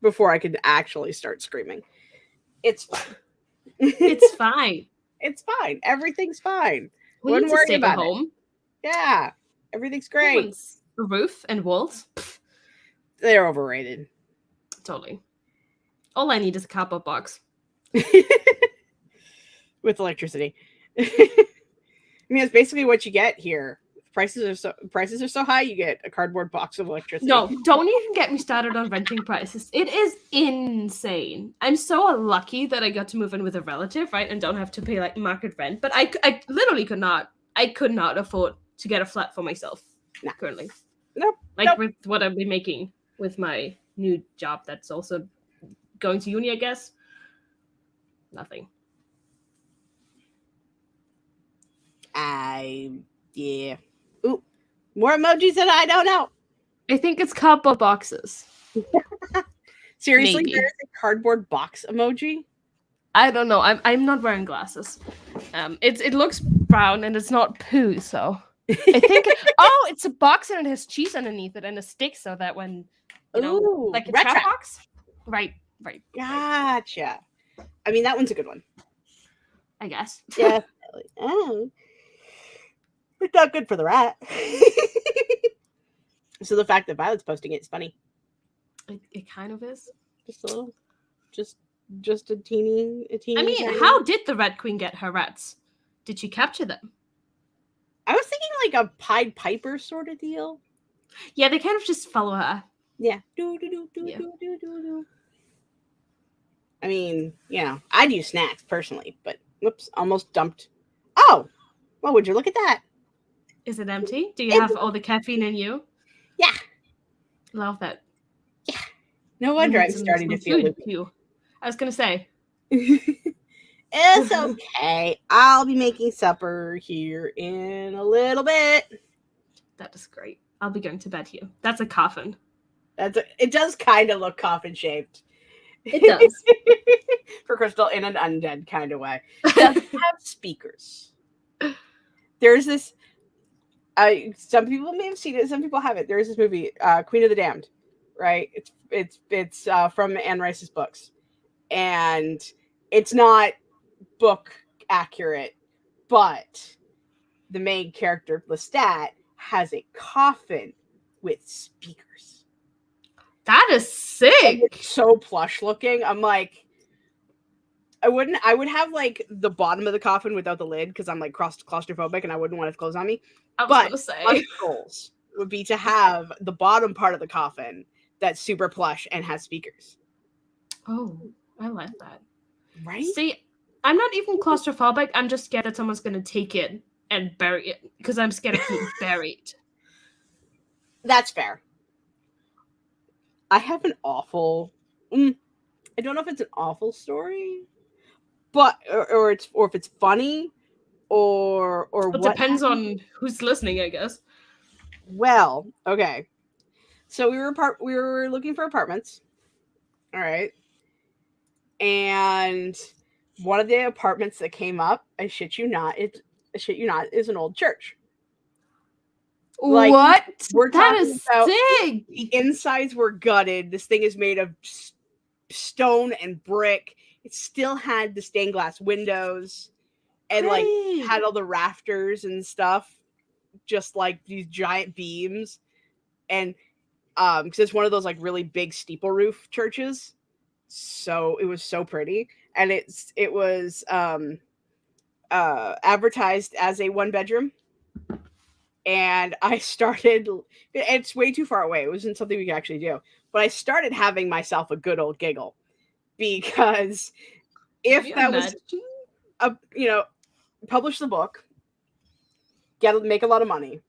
before I could actually start screaming. It's fine. It's fine. It's fine. Everything's fine. We Wouldn't need to worry stay about at home. Yeah, everything's great. A roof and walls. They're overrated. Totally. All I need is a cardboard box. With electricity. I mean, it's basically what you get here. Prices are so high, you get a cardboard box of electricity. No, don't even get me started on renting prices. It is insane. I'm so lucky that I got to move in with a relative, right, and don't have to pay like market rent. But I literally could not afford to get a flat for myself currently. Nope. With what I've been making with my new job, that's also going to uni, I guess. Nothing. Yeah. Ooh, more emojis that I don't know. I think it's cardboard boxes. Seriously, Maybe. there's a cardboard box emoji? I don't know. I'm not wearing glasses. It looks brown and it's not poo, so I think it's a box and it has cheese underneath it and a stick so that when like a trap box. Right. Gotcha. I mean, that one's a good one. I guess. Yeah. It's not good for the rat. So the fact that Violet's posting it is funny. It kind of is. Just a little, just a teeny. I mean, tiny. how did the Red Queen get her rats? Did she capture them? I was thinking like a Pied Piper sort of deal. Yeah, they kind of just follow her. Yeah. I mean, I'd use snacks personally, but whoops, almost dumped. Oh, well, would you look at that? Is it empty? Do you have all the caffeine in you? Yeah. Love that. Yeah. No wonder I'm starting to feel loopy. I was gonna say. It's okay. I'll be making supper here in a little bit. That is great. I'll be going to bed here. That's a coffin. It does kind of look coffin shaped. It does. For Crystal, in an undead kind of way. It doesn't have speakers. There's this. Some people may have seen it. Some people haven't. There's this movie, Queen of the Damned, right? It's from Anne Rice's books, and it's not book accurate, but the main character Lestat has a coffin with speakers. That is sick. It's so plush looking. I'm like, I would have like the bottom of the coffin without the lid because I'm like claustrophobic and I wouldn't want it to close on me. I was gonna say, my goals would be to have the bottom part of the coffin that's super plush and has speakers. Oh, I like that. Right? See, I'm not even claustrophobic. I'm just scared that someone's gonna take it and bury it because I'm scared of being buried. That's fair. I have an awful. I don't know if it's an awful story, but or if it's funny, or it depends on who's listening, I guess. Well, okay. So we were looking for apartments. All right. And one of the apartments that came up, I shit you not, is an old church. Like, what? That is sick. The insides were gutted. This thing is made of stone and brick. It still had the stained glass windows and like had all the rafters and stuff, just like these giant beams. And because it's one of those like really big steeple roof churches, so it was so pretty. And it was advertised as a 1-bedroom. And I started, it's way too far away. It wasn't something we could actually do. But I started having myself a good old giggle. Because if that was, publish the book, make a lot of money,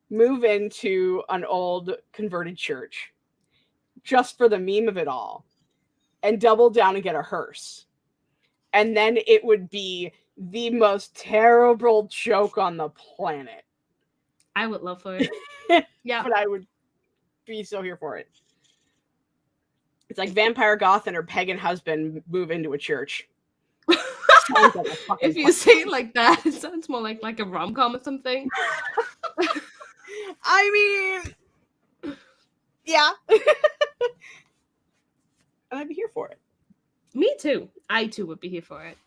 move into an old converted church, just for the meme of it all, and double down and get a hearse. And then it would be the most terrible joke on the planet. I would love for it. Yeah. But I would be so here for it. It's like Vampire Goth and her pagan husband move into a church. If you say it like that, it sounds more like a rom-com or something. I mean, yeah. And I'd be here for it. Me too. I too would be here for it.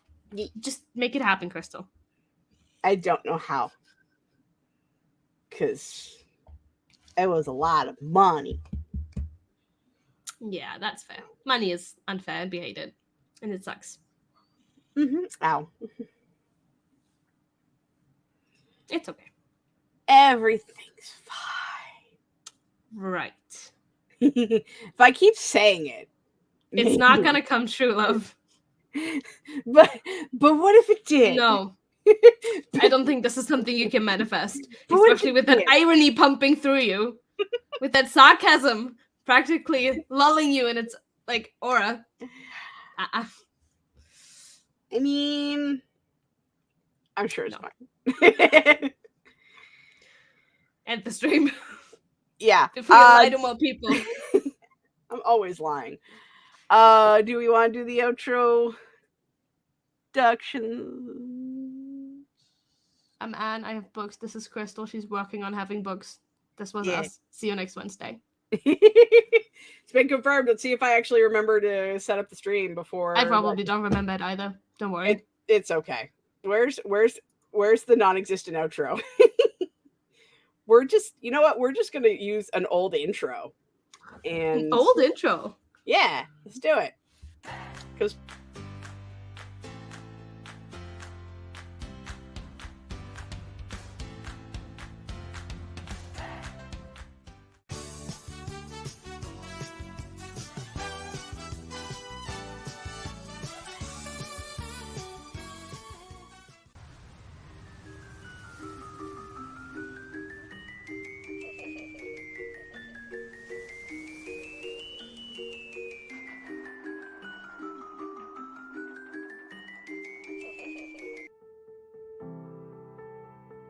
Just make it happen, Crystal. I don't know how. Because it was a lot of money. Yeah, that's fair. Money is unfair and be hated. And it sucks. Mm-hmm. Ow. It's okay. Everything's fine. Right. If I keep saying it, it's not going to come true, love. But what if it did? No. I don't think this is something you can manifest. Especially with that irony pumping through you. With that sarcasm practically lulling you in its like aura. I mean, I'm sure it's fine. End the stream. Yeah. If we lie to more people. I'm always lying. Do we want to do the outro? Productions. I'm Anne. I have books. This is Crystal. She's working on having books. This was us. See you next Wednesday. It's been confirmed. Let's see if I actually remember to set up the stream before. I probably don't remember it either. Don't worry. It's okay. Where's the non-existent outro? We're just, you know what? We're just gonna use an old intro. And Old intro. yeah, let's do it. Because